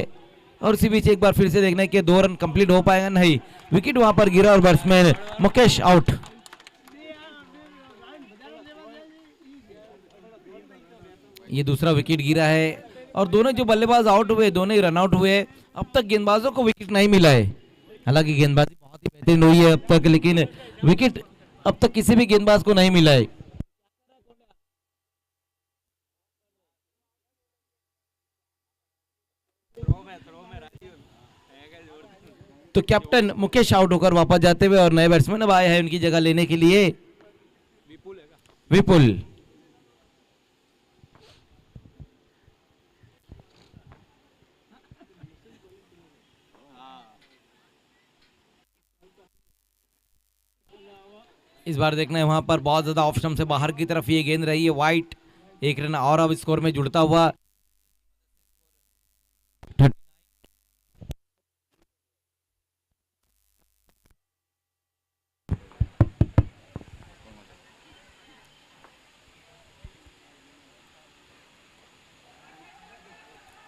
और उसी बीच एक बार फिर से देखना है कि 2 रन कंप्लीट हो पाएगा, नहीं, विकेट वहां पर गिरा और बैट्समैन मुकेश आउट। ये दूसरा विकेट गिरा है और दोनों जो बल्लेबाज आउट हुए, दोनों ही रन आउट हुए। अब तक गेंदबाजों को विकेट नहीं मिला है, हालांकि गेंदबाजी बहुत ही बेहतरीन हुई है अब तक, लेकिन विकेट अब तक किसी भी गेंदबाज को नहीं मिला है। तो कैप्टन मुकेश आउट होकर वापस जाते हुए और नए बैट्समैन अब आए हैं उनकी जगह लेने के लिए विपुल। इस बार देखना है वहां पर बहुत ज्यादा ऑफ स्टंप से बाहर की तरफ ये गेंद रही है वाइट। एक रन और अब स्कोर में जुड़ता हुआ।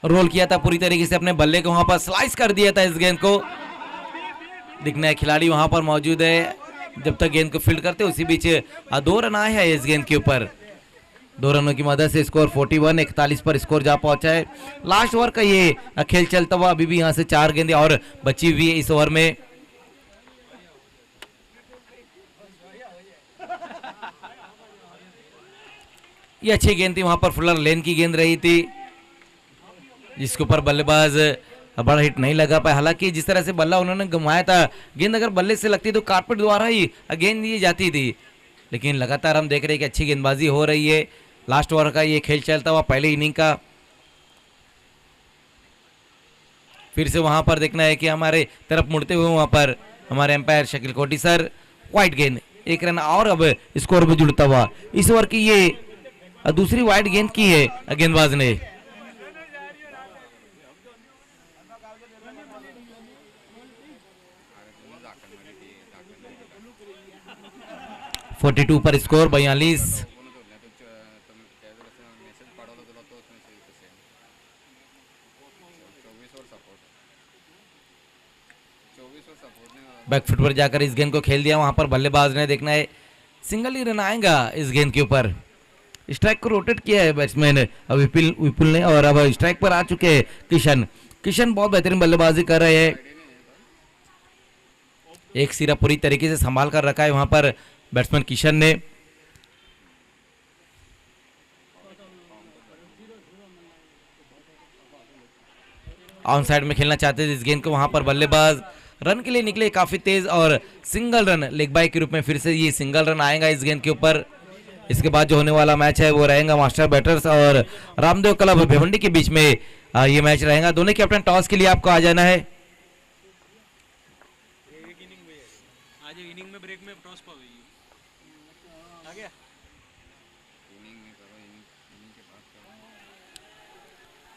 रोल किया था पूरी तरीके से अपने बल्ले को, वहां पर स्लाइस कर दिया था इस गेंद को। दिखना है खिलाड़ी वहां पर मौजूद है जब तक गेंद को फील्ड करते, उसी बीच 2 रन आए हैं इस गेंद के ऊपर। 2 रनों की मदद से स्कोर 41-41 पर स्कोर जा पहुंचा है। लास्ट ओवर का ये खेल चलता हुआ, अभी भी यहां से 4 गेंदें और बची हुई है इस ओवर में। ये अच्छी गेंद थी, वहां पर फुलर लेन की गेंद रही थी जिसके ऊपर बल्लेबाज बड़ा हिट नहीं लगा पाया। हालांकि जिस तरह से बल्ला उन्होंने घुमाया था, गेंद अगर बल्ले से लगती तो कारपेट द्वारा ही गेंद दी जाती थी, लेकिन लगातार हम देख रहे हैं कि अच्छी गेंदबाजी हो रही है। लास्ट ओवर का ये खेल चलता हुआ पहले इनिंग का। फिर से वहां पर देखना है कि हमारे तरफ मुड़ते हुए वहां पर हमारे एम्पायर शकील कोटी सर। वाइट गेंद, 1 रन और अब स्कोर में जुड़ता हुआ। इस ओवर की ये दूसरी वाइट गेंद की है गेंदबाज ने। 42 पर स्कोर 42। बैकफुट पर जाकर इस गेंद को खेल दिया वहां पर बल्लेबाज ने। देखना है सिंगल ही रन आएगा इस गेंद के ऊपर। स्ट्राइक को रोटेट किया है बैट्समैन विपुल ने और अब स्ट्राइक पर आ चुके हैं किशन बहुत बेहतरीन बल्लेबाजी कर रहे हैं। एक सिरा पूरी तरीके से संभाल कर रखा है वहां पर बैट्समैन किशन ने। ऑन साइड में खेलना चाहते थे इस गेंद को, वहां पर बल्लेबाज रन के लिए निकले काफी तेज और सिंगल रन लेग बाय के रूप में फिर से ये सिंगल रन आएगा इस गेंद के ऊपर। इसके बाद जो होने वाला मैच है वो रहेगा मास्टर बैटर्स और रामदेव क्लब भिवंडी के बीच में ये मैच रहेगा। दोनों कैप्टन टॉस के लिए आपको आ जाना है।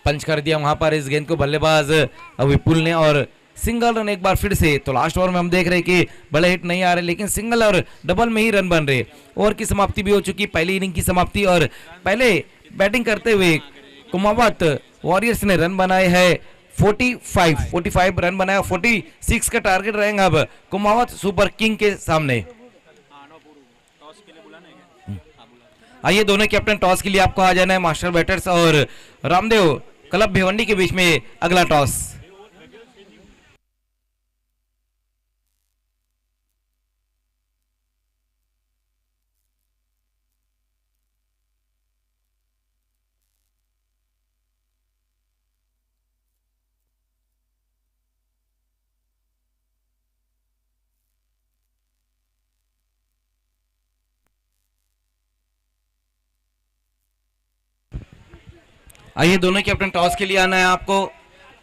पंच कर दिया वहां पर इस गेंद को बल्लेबाज विपुल ने और सिंगल रन एक बार फिर से। तो लास्ट ओवर में हम देख रहे हैं कि बड़े हिट नहीं आ रहे, लेकिन सिंगल और डबल में ही रन बन रहे। ओवर की समाप्ति भी हो चुकी, पहली इनिंग की समाप्ति, और पहले बैटिंग करते हुए कुमावत वॉरियर्स ने रन बनाए हैं 45 रन बनाया। 46 का टारगेट रहेगा अब कुमावत सुपर किंग के सामने। आइए दोनों कैप्टन टॉस के लिए आपको आ जाना है। मास्टर बैटर्स और रामदेव क्लब भिवंडी के बीच में अगला टॉस। आइए दोनों कैप्टन टॉस के लिए आना है आपको।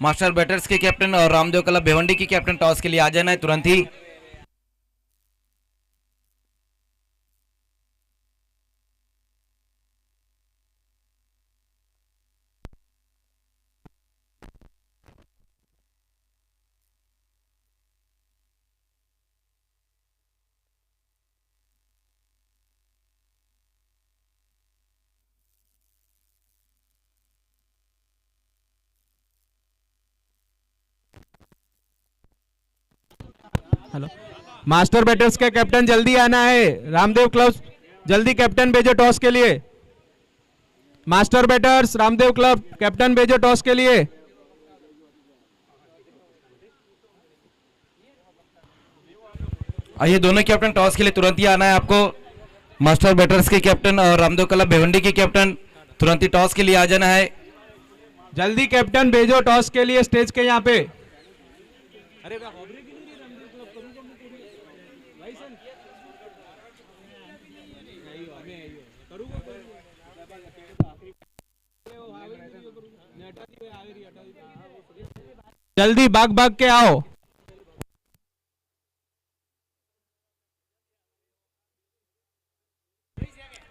मास्टर बैटर्स के कैप्टन और रामदेव क्लब भिवंडी के कैप्टन टॉस के लिए आ जाना है तुरंत ही। हेलो, मास्टर बैटर्स के कैप्टन जल्दी आना है। रामदेव क्लब जल्दी कैप्टन भेजो टॉस के लिए। Master batters Ramdev club captain भेजो टॉस के लिए। आइए दोनों कैप्टन टॉस के लिए तुरंत ही आना है आपको। मास्टर बैटर्स के कैप्टन और रामदेव क्लब भिवंडी के कैप्टन तुरंत ही टॉस के लिए आ जाना है। जल्दी कैप्टन भेजो टॉस के लिए स्टेज के यहाँ पे। अरे जल्दी भाग भाग के आओ।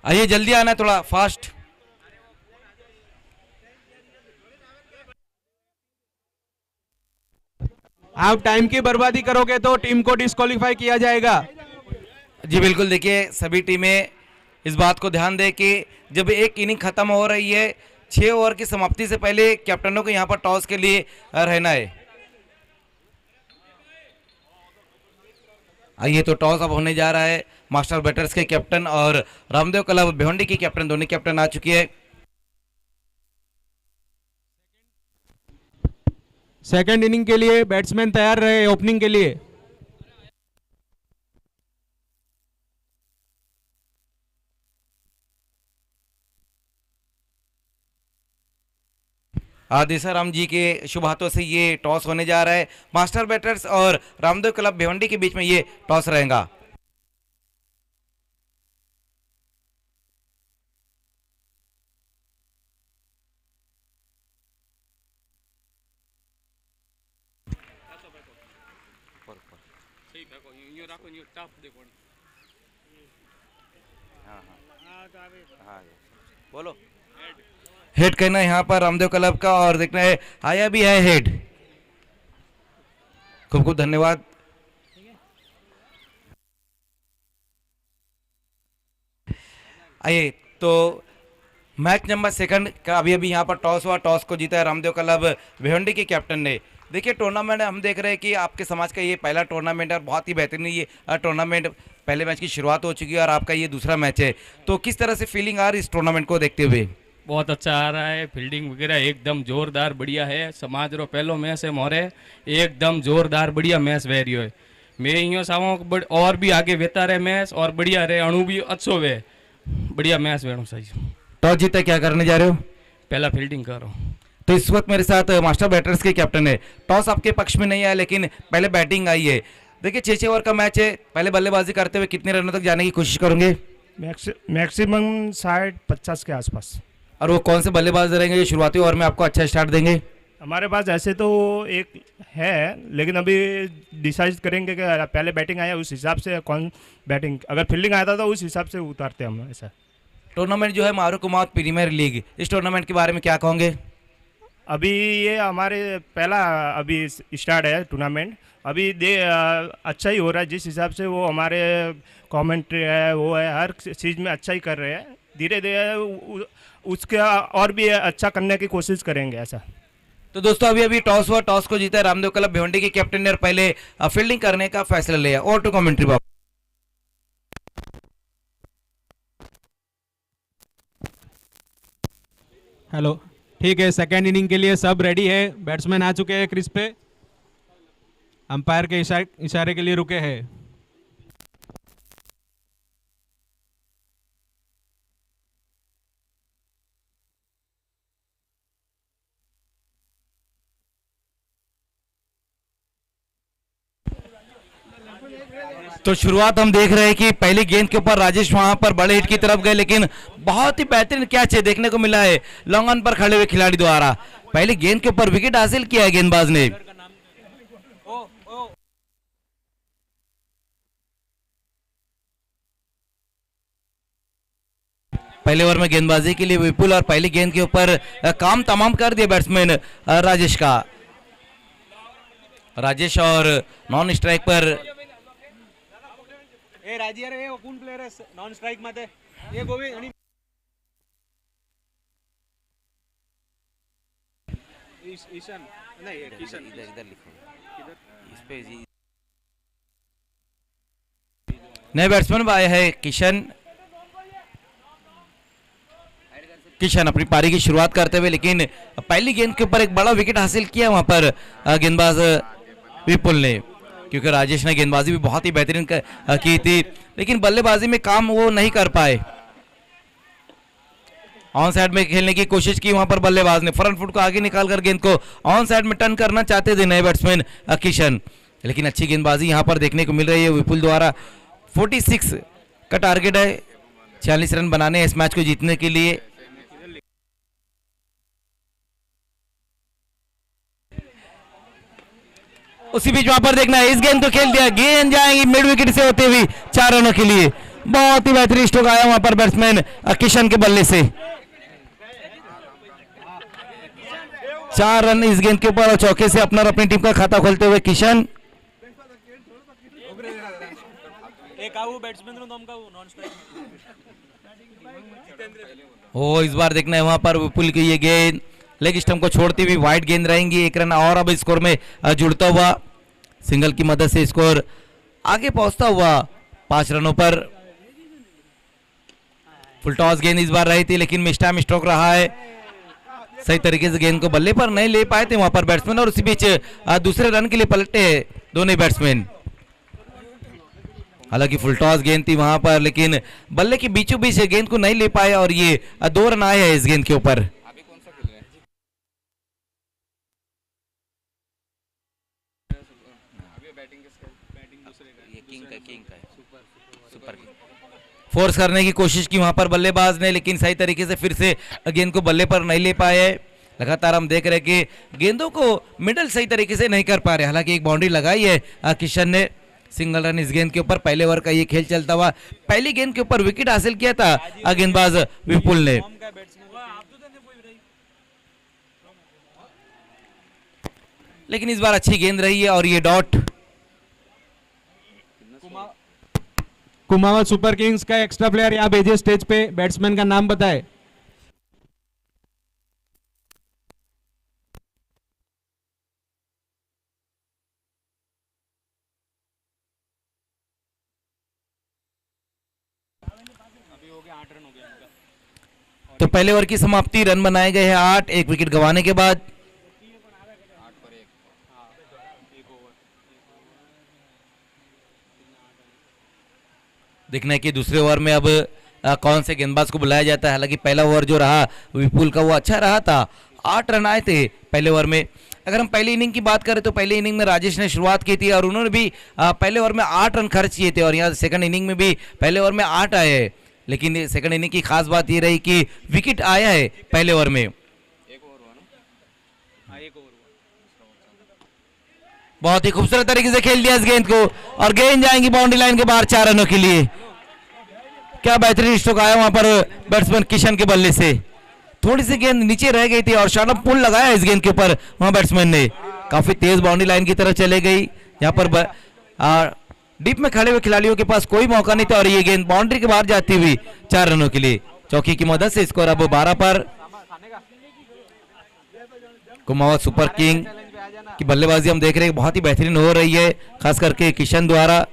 आइए जल्दी आना है, थोड़ा फास्ट। आप टाइम की बर्बादी करोगे तो टीम को डिस्क्वालीफाई किया जाएगा। जी बिल्कुल, देखिए सभी टीमें इस बात को ध्यान दें कि जब एक इनिंग खत्म हो रही है, 6 ओवर की समाप्ति से पहले कैप्टनों को यहां पर टॉस के लिए रहना है। आइए तो टॉस अब होने जा रहा है। मास्टर बैटर्स के कैप्टन और रामदेव क्लब भिवंडी की कैप्टन, दोनों कैप्टन आ चुकी है। सेकंड इनिंग के लिए बैट्समैन तैयार रहे ओपनिंग के लिए। देसाराम जी के शुभ हाथों से ये टॉस होने जा रहा है। मास्टर बैटर्स और रामदेव क्लब भिवंडी के बीच में ये टॉस रहेगा। बोलो। हेड कहना है यहाँ पर रामदेव क्लब का, और देखना है आया भी है हेड। खूब खूब धन्यवाद। आइए तो मैच नंबर सेकंड का अभी अभी यहाँ पर टॉस हुआ। टॉस को जीता है रामदेव क्लब भिवंडी के कैप्टन ने। देखिए टूर्नामेंट हम देख रहे हैं कि आपके समाज का ये पहला टूर्नामेंट है और बहुत ही बेहतरीन ये टूर्नामेंट, पहले मैच की शुरुआत हो चुकी है और आपका ये दूसरा मैच है। तो किस तरह से फीलिंग आ रही इस टूर्नामेंट को देखते हुए? बहुत अच्छा आ रहा है, फील्डिंग वगैरह एकदम जोरदार बढ़िया है। समाज रो पहलो मैच है मोरे, एकदम जोरदार बढ़िया मैच वह रही है। मैं यूँ चाहूँ और भी आगे बेहतर है मैच और बढ़िया रहे, अणु भी अच्छो वे, बढ़िया मैच वेणु सही। टॉस जीता क्या करने जा रहे हो? पहला फील्डिंग करो। तो इस वक्त मेरे साथ मास्टर बैटर्स के कैप्टन है। टॉस आपके पक्ष में नहीं आया लेकिन पहले बैटिंग आई है। देखिए 6 ओवर का मैच है, पहले बल्लेबाजी करते हुए कितने रनों तक जाने की कोशिश करोगे? मैक्सिमम 60-50 के आसपास। और वो कौन से बल्लेबाज रहेंगे जो शुरुआती ओवर में आपको अच्छा स्टार्ट देंगे? हमारे पास ऐसे तो एक है, लेकिन अभी डिसाइड करेंगे कि पहले बैटिंग आया उस हिसाब से कौन बैटिंग, अगर फील्डिंग आया था तो उस हिसाब से उतारते हम ऐसा। टूर्नामेंट जो है मारू कुमावत प्रीमियर लीग, इस टूर्नामेंट के बारे में क्या कहोगे? अभी ये हमारे पहला अभी स्टार्ट है टूर्नामेंट। अभी अच्छा ही हो रहा है, जिस हिसाब से वो हमारे कमेंट्री है वो है, हर चीज़ में अच्छा ही कर रहे हैं। धीरे धीरे उसका और भी अच्छा करने की कोशिश करेंगे ऐसा। तो दोस्तों अभी अभी टॉस हुआ, टॉस को जीता है रामदेव क्लब भिवंडी के कैप्टन ने और पहले फील्डिंग करने का फैसला लिया। और टू कमेंट्री बाबू। हेलो, ठीक है, सेकेंड इनिंग के लिए सब रेडी है। बैट्समैन आ चुके हैं क्रीज पे, अंपायर के इशारे के लिए रुके हैं। तो शुरुआत हम देख रहे हैं कि पहली गेंद के ऊपर राजेश वहां पर बड़े हिट की तरफ गए, लेकिन बहुत ही बेहतरीन कैच देखने को मिला है लॉन्ग ऑन पर खड़े हुए खिलाड़ी द्वारा। पहली गेंद के ऊपर विकेट हासिल किया है गेंदबाज ने। पहले ओवर में गेंदबाजी के लिए विपुल और पहली गेंद के ऊपर काम तमाम कर दिया बैट्समैन राजेश का। राजेश और नॉन स्ट्राइक पर कोण प्लेयर आहे नॉन स्ट्राइक मध्ये? ये गोविंद आणि ईशान नहीं है, किशन इधर लिखो इस पे जी। नए बैट्समैन आए हैं किशन। किशन अपनी पारी की शुरुआत करते हुए, लेकिन पहली गेंद के ऊपर एक बड़ा विकेट हासिल किया वहां पर गेंदबाज विपुल ने, क्योंकि राजेश ने गेंदबाजी भी बहुत ही बेहतरीन की थी, लेकिन बल्लेबाजी में काम वो नहीं कर पाए। ऑन साइड में खेलने की कोशिश की वहां पर बल्लेबाज ने, फ्रंट फुट को आगे निकालकर गेंद को ऑन साइड में टर्न करना चाहते थे नए बैट्समैन किशन, लेकिन अच्छी गेंदबाजी यहां पर देखने को मिल रही है विपुल द्वारा। 46 का टारगेट है, 46 रन बनाने हैं इस मैच को जीतने के लिए। उसी बीच वहां पर देखना है, इस गेंद को खेल दिया, गेंद जाएंगी मिड विकेट से होते हुए 4 रनों के लिए। बहुत ही बेहतरीन स्ट्रोक आया वहां पर बैट्समैन किशन के बल्ले से। 4 रन इस गेंद के ऊपर और चौके से अपना और अपनी टीम का खाता खोलते हुए किशन। ओ इस बार देखना है वहां पर विपुल की ये गेंद लेग स्टंप को छोड़ती हुई वाइड गेंद रहेंगी। 1 रन और अब स्कोर में जुड़ता हुआ, सिंगल की मदद से स्कोर आगे पहुंचता हुआ 5 रनों पर। फुल टॉस गेंद इस बार रही थी लेकिन मिस टाइम स्ट्रोक रहा है, सही तरीके से गेंद को बल्ले पर नहीं ले पाए थे वहां पर बैट्समैन और उसी बीच दूसरे रन के लिए पलटे दोनों बैट्समैन। हालांकि फुल टॉस गेंद थी वहां पर लेकिन बल्ले के बीचों बीच गेंद को नहीं ले पाए और ये 2 रन आए हैं इस गेंद के ऊपर। अभी कौन सा खेल रहे हैं? अभी बैटिंग किसका? बैटिंग दूसरे का, ये किंग का है, सुपर किंग। फोर्स करने की कोशिश की वहां पर बल्लेबाज ने लेकिन सही तरीके से फिर से गेंद को बल्ले पर नहीं ले पाए। लगातार हम देख रहे हैं कि गेंदों को मिडल सही तरीके से नहीं कर पा रहे। हालांकि एक बाउंड्री लगाई है किशन ने, सिंगल रन इस गेंद के ऊपर। पहले ओवर का ये खेल चलता हुआ, पहली गेंद के ऊपर विकेट हासिल किया था गेंदबाज विपुल ने। लेकिन इस बार अच्छी गेंद रही है और ये डॉट। कुमावत सुपर किंग्स का एक्स्ट्रा प्लेयर यहाँ भेजे स्टेज पे, बैट्समैन का नाम बताए। तो पहले ओवर की समाप्ति, रन बनाए गए हैं 8 एक विकेट गंवाने के बाद। देखना है कि दूसरे ओवर में अब कौन से गेंदबाज को बुलाया जाता है। हालांकि पहला ओवर जो रहा विपुल का वो अच्छा रहा था, 8 रन आए थे पहले ओवर में। अगर हम पहली इनिंग की बात करें तो पहली इनिंग में राजेश ने शुरुआत की थी और उन्होंने भी पहले ओवर में 8 रन खर्च किए थे और यहाँ सेकंड इनिंग में भी पहले ओवर में 8 आए हैं। लेकिन सेकंड इनिंग की खास बात ये रही कि विकेट आया है पहले ओवर में। बहुत ही खूबसूरत तरीके से खेल दिया इस गेंद को और गेंद जाएंगी बाउंड्री लाइन के बाहर 4 रनों के लिए। क्या बेहतरीन स्ट्रोक आया वहां पर बैट्समैन किशन के बल्ले से। थोड़ी सी गेंद नीचे रह गई थी और शॉर्ट ऑफ पुल लगाया इस गेंद के ऊपर वहां बैट्समैन ने। काफी तेज बाउंड्री लाइन की तरफ चले गई। यहाँ पर डीप में खड़े हुए खिलाड़ियों के पास कोई मौका नहीं था और ये गेंद बाउंड्री के बाहर जाती हुई 4 रनों के लिए। चौकी की मदद से स्कोर अब 12 पर। कुमावत सुपर किंग की बल्लेबाजी हम देख रहे हैं बहुत ही बेहतरीन हो रही है, खास करके किशन द्वारा।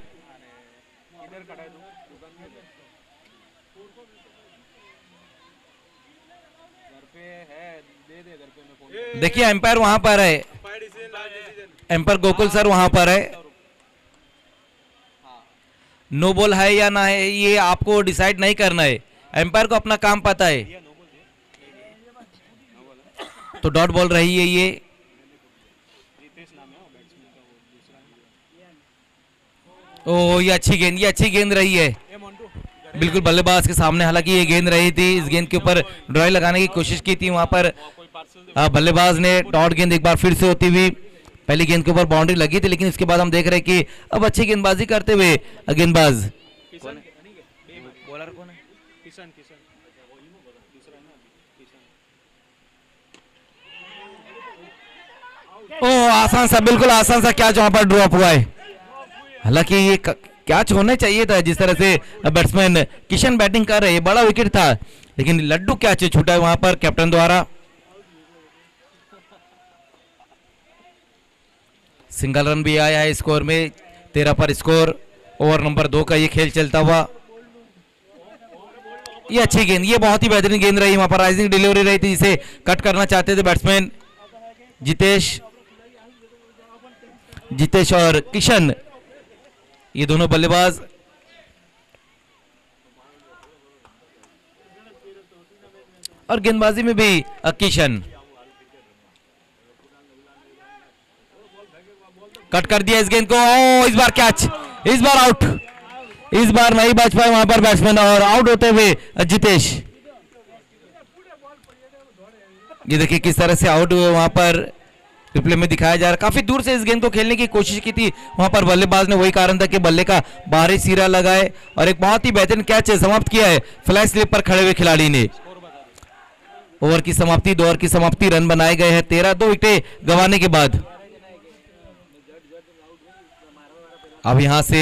देखिए एम्पायर वहां पर है, एम्पायर गोकुल सर वहां पर है। नो बॉल है या ना है ये आपको डिसाइड नहीं करना है, एम्पायर को अपना काम पता है। तो डॉट बॉल रही है ये। ओ ये अच्छी गेंद रही है बिल्कुल बल्लेबाज के सामने। हालांकि ये गेंद रही थी, इस गेंद के ऊपर ड्राई लगाने की कोशिश की थी वहां पर बल्लेबाज ने। डॉट गेंद एक बार फिर से होती हुई, पहली गेंद के ऊपर बाउंड्री लगी थी लेकिन इसके बाद हम देख रहे हैं कि अब अच्छी गेंदबाजी करते हुए गेंदबाज ओ आसान सा, बिल्कुल आसान सा कैच वहां पर ड्रॉप हुआ है। हालांकि ये कैच होना चाहिए था, जिस तरह से बैट्समैन किशन बैटिंग कर रहे हैं, बड़ा विकेट था लेकिन लड्डू कैच छूटा है वहां पर कैप्टन द्वारा। सिंगल रन भी आया है स्कोर में, 13 पर स्कोर। ओवर नंबर 2 का ये खेल चलता हुआ। ये अच्छी गेंद, ये बहुत ही बेहतरीन गेंद रही, वहां पर राइजिंग डिलीवरी रही थी जिसे कट करना चाहते थे बैट्समैन जितेश और किशन, ये दोनों बल्लेबाज। और गेंदबाजी में भी किशन। कट कर दिया इस गेंद को। ओ इस बार कैच, इस बार आउट, इस बार नहीं बच पाए वहां पर बैट्समैन और आउट होते हुए जितेश। ये देखिए किस तरह से आउट हुए वहां पर रिप्ले में दिखाया जा रहा है। काफी दूर से इस गेंद को खेलने की कोशिश की थी वहां पर बल्लेबाज ने, वही कारण था कि बल्ले का बाहरी सिरा लगाए और एक बहुत ही बेहतरीन कैच समाप्त किया है फ्लैश स्लिप पर खड़े हुए खिलाड़ी ने। ओवर की समाप्ति, 2 ओवर की समाप्ति, रन बनाए गए हैं 13, 2 विकेट गंवाने के बाद। अब यहां से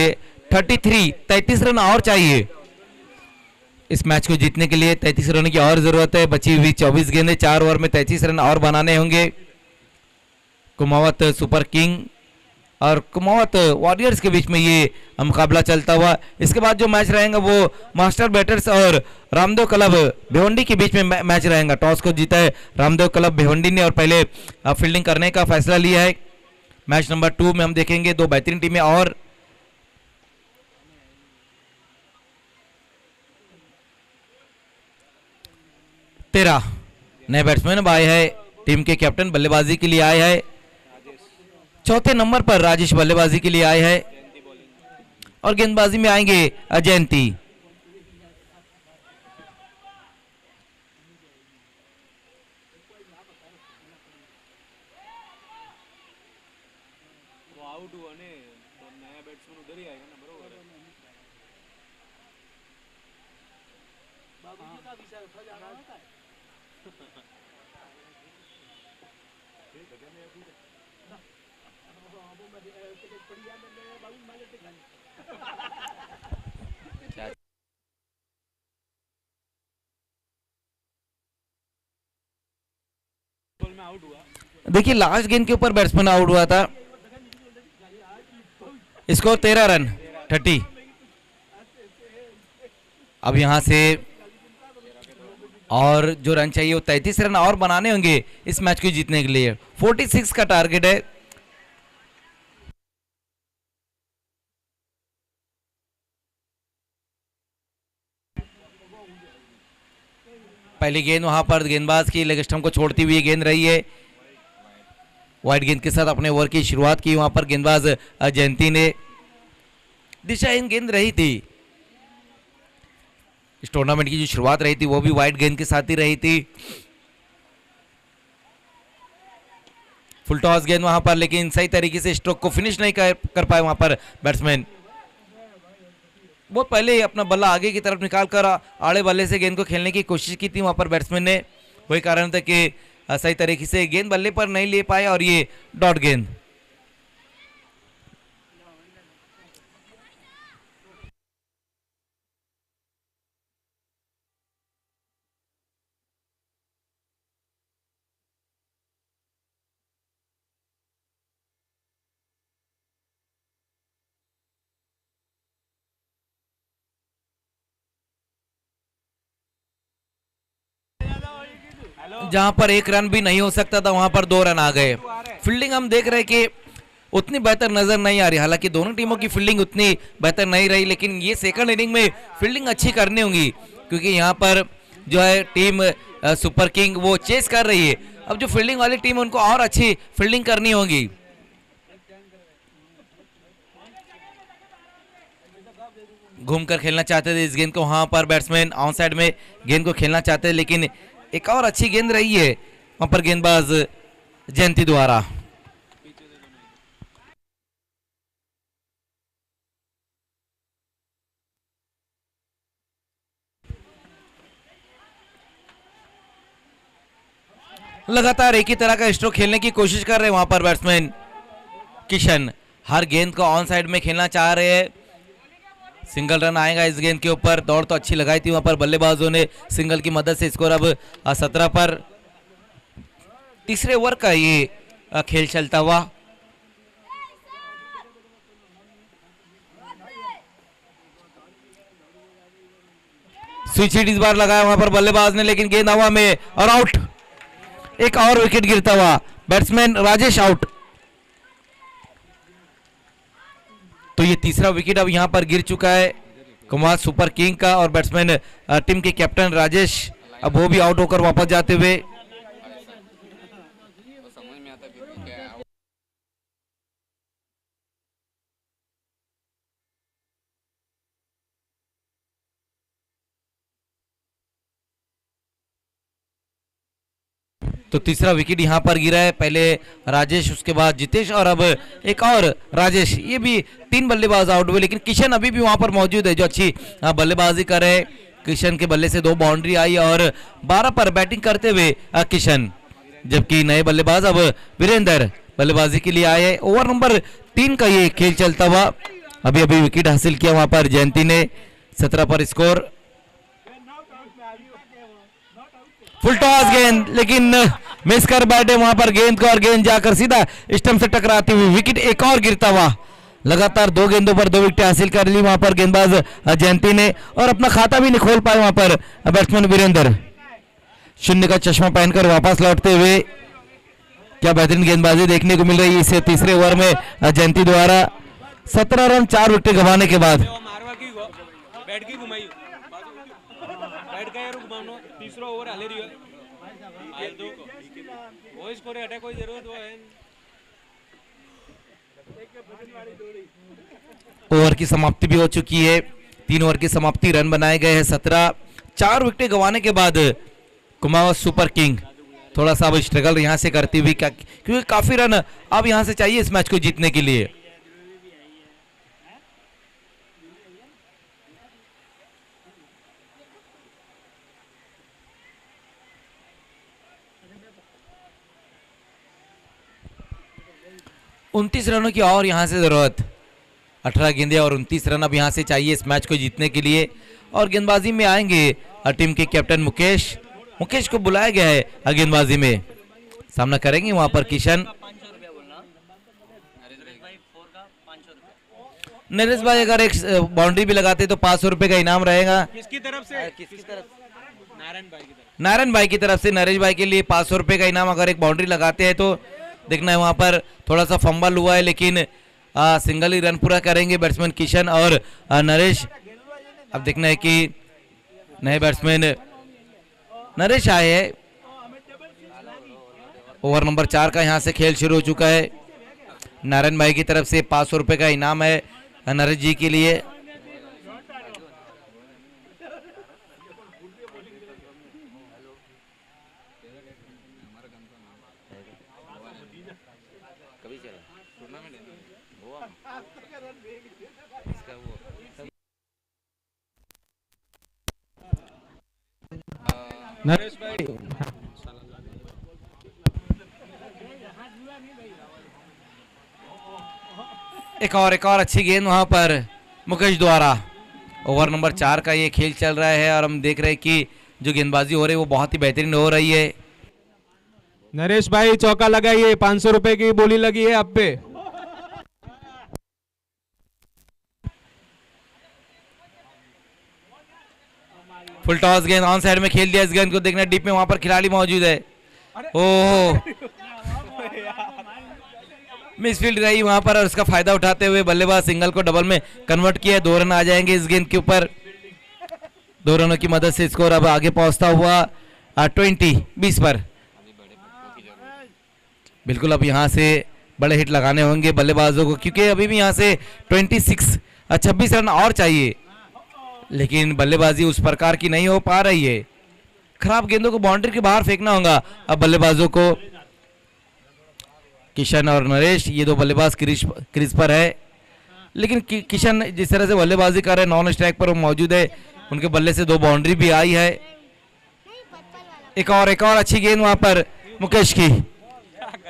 33 रन और चाहिए इस मैच को जीतने के लिए। 33 रन की और जरूरत है। बची हुई 24 गेंदें, 4 ओवर में 33 रन और बनाने होंगे। कुमावत सुपर किंग और कुमावत वॉरियर्स के बीच में ये मुकाबला चलता हुआ। इसके बाद जो मैच रहेगा वो मास्टर बैटर्स और रामदेव क्लब भिवंडी के बीच में मैच रहेगा। टॉस को जीता है रामदेव क्लब भिवंडी ने और पहले फील्डिंग करने का फैसला लिया है। मैच नंबर 2 में हम देखेंगे 2 बेहतरीन टीमें और तेरह नए बैट्समैन अब आए हैं। टीम के कैप्टन बल्लेबाजी के लिए आए हैं। चौथे नंबर पर राजेश बल्लेबाजी के लिए आए हैं और गेंदबाजी में आएंगे जयंती। देखिए लास्ट गेंद के ऊपर बैट्समैन आउट हुआ था। Score 13 run 30। अब यहां से और जो रन चाहिए वो 33 रन और बनाने होंगे इस मैच को जीतने के लिए। 46 का टारगेट है। पहली गेंद वहां पर गेंदबाज की लेग स्टंप को छोड़ती हुई गेंद रही है। वाइड गेंद के साथ अपने ओवर की शुरुआत की वहां पर गेंदबाज जयंती ने। दिशाहीन गेंद रही थी। इस टूर्नामेंट की जो शुरुआत रही थी वो भी वाइड गेंद के साथ ही रही थी। फुल टॉस गेंद वहां पर, लेकिन सही तरीके से स्ट्रोक को फिनिश नहीं कर पाए वहां पर बैट्समैन। बहुत पहले ही अपना बल्ला आगे की तरफ निकाल कर आड़े बल्ले से गेंद को खेलने की कोशिश की थी वहां पर बैट्समैन ने। वही कारण था कि सही तरीके से गेंद बल्ले पर नहीं ले पाए और ये डॉट गेंद। जहां पर 1 रन भी नहीं हो सकता था वहां पर 2 रन आ गए। फील्डिंग हम देख रहे हैं कि उतनी बेहतर नजर नहीं आ रही। हालांकि दोनों टीमों की फील्डिंग उतनी बेहतर नहीं रही, लेकिन ये सेकंड इनिंग में फील्डिंग अच्छी करनी होगी क्योंकि यहाँ पर जो है टीम सुपर किंग वो चेस कर रही है। अब जो फील्डिंग वाली टीम है उनको और अच्छी फील्डिंग करनी होगी। घूमकर खेलना चाहते थे इस गेंद को वहां पर बैट्समैन, ऑन साइड में गेंद को खेलना चाहते हैं, लेकिन एक और अच्छी गेंद रही है वहां पर गेंदबाज जयंती द्वारा। लगातार एक ही तरह का स्ट्रोक खेलने की कोशिश कर रहे हैं वहां पर बैट्समैन किशन। हर गेंद को ऑन साइड में खेलना चाह रहे हैं। सिंगल रन आएगा इस गेंद के ऊपर। दौड़ तो अच्छी लगाई थी वहां पर बल्लेबाजों ने सिंगल की मदद से। स्कोर अब 17 पर। तीसरे ओवर का ये खेल चलता हुआ। स्विच हिट इस बार लगाया वहां पर बल्लेबाज ने, लेकिन गेंद हवा में और आउट। एक और विकेट गिरता हुआ। Batsman Rajesh out. तो ये तीसरा विकेट अब यहां पर गिर चुका है कुमार सुपर किंग का और बैट्समैन टीम के कैप्टन राजेश अब वो भी आउट होकर वापस जाते हुए। समझ में आता फिर क्या है। तो तीसरा विकेट यहाँ पर गिरा है, पहले राजेश, उसके बाद जितेश और अब एक और राजेश। ये भी 3 बल्लेबाज आउट हुए, लेकिन किशन अभी भी वहां पर मौजूद है जो अच्छी बल्लेबाजी कर रहे हैं। किशन के बल्ले से 2 बाउंड्री आई और 12 पर बैटिंग करते हुए किशन, जबकि नए बल्लेबाज अब वीरेंद्र बल्लेबाजी के लिए आए। ओवर नंबर 3 का ये खेल चलता हुआ, अभी अभी विकेट हासिल किया वहां पर जयंती ने। 17 पर स्कोर। फुल टॉस गेंद, लेकिन मिस कर बैठे वहां पर गेंद को और गेंद जाकर सीधा स्टंप से टकराती हुई विकेट एक और गिरता हुआ। लगातार 2 गेंदों पर 2 विकेट हासिल कर ली वहां पर गेंदबाज जयंती ने और अपना खाता भी नहीं खोल पाए वहां पर बैट्समैन वीरेंद्र। 0 का चश्मा पहनकर वापस लौटते हुए क्या बेहतरीन गेंदबाजी देखने को मिल रही है इसे तीसरे ओवर में जयंती द्वारा। 17 रन 4 विकेट गंवाने के बाद ओवर की समाप्ति भी हो चुकी है। 3 ओवर की समाप्ति, रन बनाए गए हैं 17। 4 विकेट गंवाने के बाद कुमाऊं सुपर किंग थोड़ा सा अब स्ट्रगल यहां से करती हुई, क्योंकि काफी रन अब यहां से चाहिए इस मैच को जीतने के लिए। उनतीस रनों की और यहां से जरूरत। 18 गेंदें और 29 रन अब यहां से चाहिए इस मैच को जीतने के लिए। और गेंदबाजी में आएंगे टीम के कैप्टन मुकेश को बुलाया गया है गेंदबाजी में। सामना करेंगे वहां पर किशन। नरेश भाई अगर एक बाउंड्री भी लगाते तो 500 रुपए का इनाम रहेगा। किसकी तरफ से? नारायण भाई की तरफ से नरेश भाई के लिए 500 रुपए का इनाम अगर एक बाउंड्री लगाते हैं तो। देखना है वहां पर थोड़ा सा फंबल हुआ है, लेकिन सिंगल ही रन पूरा करेंगे बैट्समैन किशन और नरेश। अब देखना है कि नए बैट्समैन नरेश आए हैं। ओवर नंबर 4 का यहां से खेल शुरू हो चुका है। नारायण भाई की तरफ से 500 रुपए का इनाम है नरेश जी के लिए। नरेश भाई एक और अच्छी गेंद वहां पर मुकेश द्वारा। ओवर नंबर 4 का ये खेल चल रहा है और हम देख रहे हैं कि जो गेंदबाजी हो रही है वो बहुत ही बेहतरीन हो रही है। नरेश भाई चौका लगाइए, 500 रुपए की बोली लगी है आप पे। फुल टॉस गेंद ऑन साइड में खेल दिया। इस गेंद को देखना डीप में वहां पर खिलाड़ी मौजूद है। ओह, मिसफील्ड रही वहां पर और उसका फायदा उठाते हुए बल्लेबाज सिंगल को डबल में कन्वर्ट किया। 2 रन आ जाएंगे इस गेंद के ऊपर। 2 रनों की मदद से स्कोर अब आगे पहुंचता हुआ 20 पर। बिल्कुल अब यहां से बड़े हिट लगाने होंगे बल्लेबाजों को, क्योंकि अभी भी यहां से 26 रन और चाहिए, लेकिन बल्लेबाजी उस प्रकार की नहीं हो पा रही है। खराब गेंदों को बाउंड्री के बाहर फेंकना होगा अब बल्लेबाजों को। किशन और नरेश ये 2 बल्लेबाज क्रीज पर है, लेकिन किशन जिस तरह से बल्लेबाजी कर रहे हैं नॉन स्ट्राइक पर वो मौजूद है। उनके बल्ले से 2 बाउंड्री भी आई है। एक और अच्छी गेंद वहां पर मुकेश की।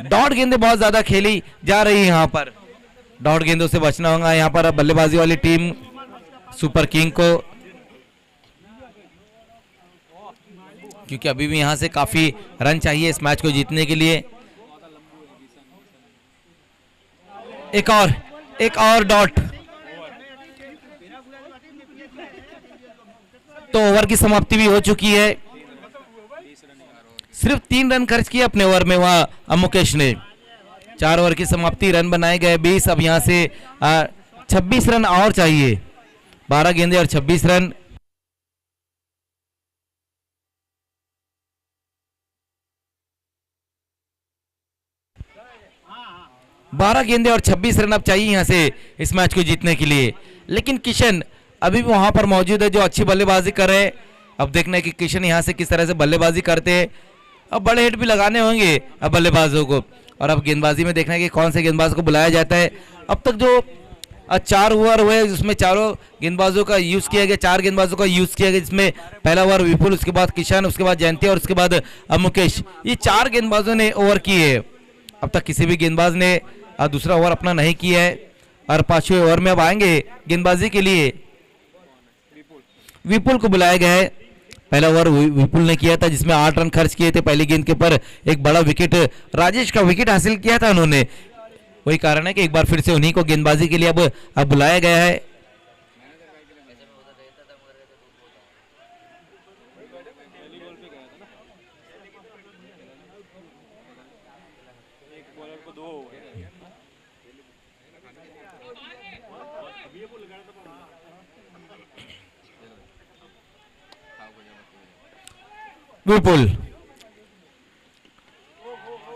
डॉट गेंदें बहुत ज्यादा खेली जा रही है यहाँ पर। डॉट गेंदों से बचना होगा यहाँ पर अब बल्लेबाजी वाली टीम सुपर किंग को, क्योंकि अभी भी यहां से काफी रन चाहिए इस मैच को जीतने के लिए। एक और डॉट। तो ओवर की समाप्ति भी हो चुकी है। सिर्फ 3 रन खर्च किए अपने ओवर में वहां मुकेश ने। 4 ओवर की समाप्ति, रन बनाए गए 20। अब यहां से 26 रन और चाहिए। 12 गेंदें और 26 रन। बारह गेंदें और 26 रन अब चाहिए यहां से इस मैच को जीतने के लिए। लेकिन किशन अभी भी वहां पर मौजूद है जो अच्छी बल्लेबाजी कर रहे हैं। अब देखना है कि किशन यहां से किस तरह से बल्लेबाजी करते हैं। अब बड़े हिट भी लगाने होंगे अब बल्लेबाजों को। और अब गेंदबाजी में देखना है कि कौन से गेंदबाज को बुलाया जाता है। अब तक जो 4 ओवर हुए जिसमें चारों गेंदबाजों का यूज किया गया, 4 गेंदबाजों का यूज किया गया, जिसमें पहला ओवर विपुल, उसके बाद किशन, उसके बाद जयंती और उसके बाद मुकेश। ये 4 गेंदबाजों ने ओवर किए है। अब तक किसी भी गेंदबाज ने दूसरा ओवर अपना नहीं किया है। और 5वें ओवर में अब आएंगे गेंदबाजी के लिए विपुल को बुलाया गया है। पहला ओवर विपुल ने किया था जिसमें 8 रन खर्च किए थे पहली गेंद के ऊपर। एक बड़ा विकेट, राजेश का विकेट हासिल किया था उन्होंने। वही कारण है कि एक बार फिर से उन्हीं को गेंदबाजी के लिए अब बुलाया गया है। विपुल,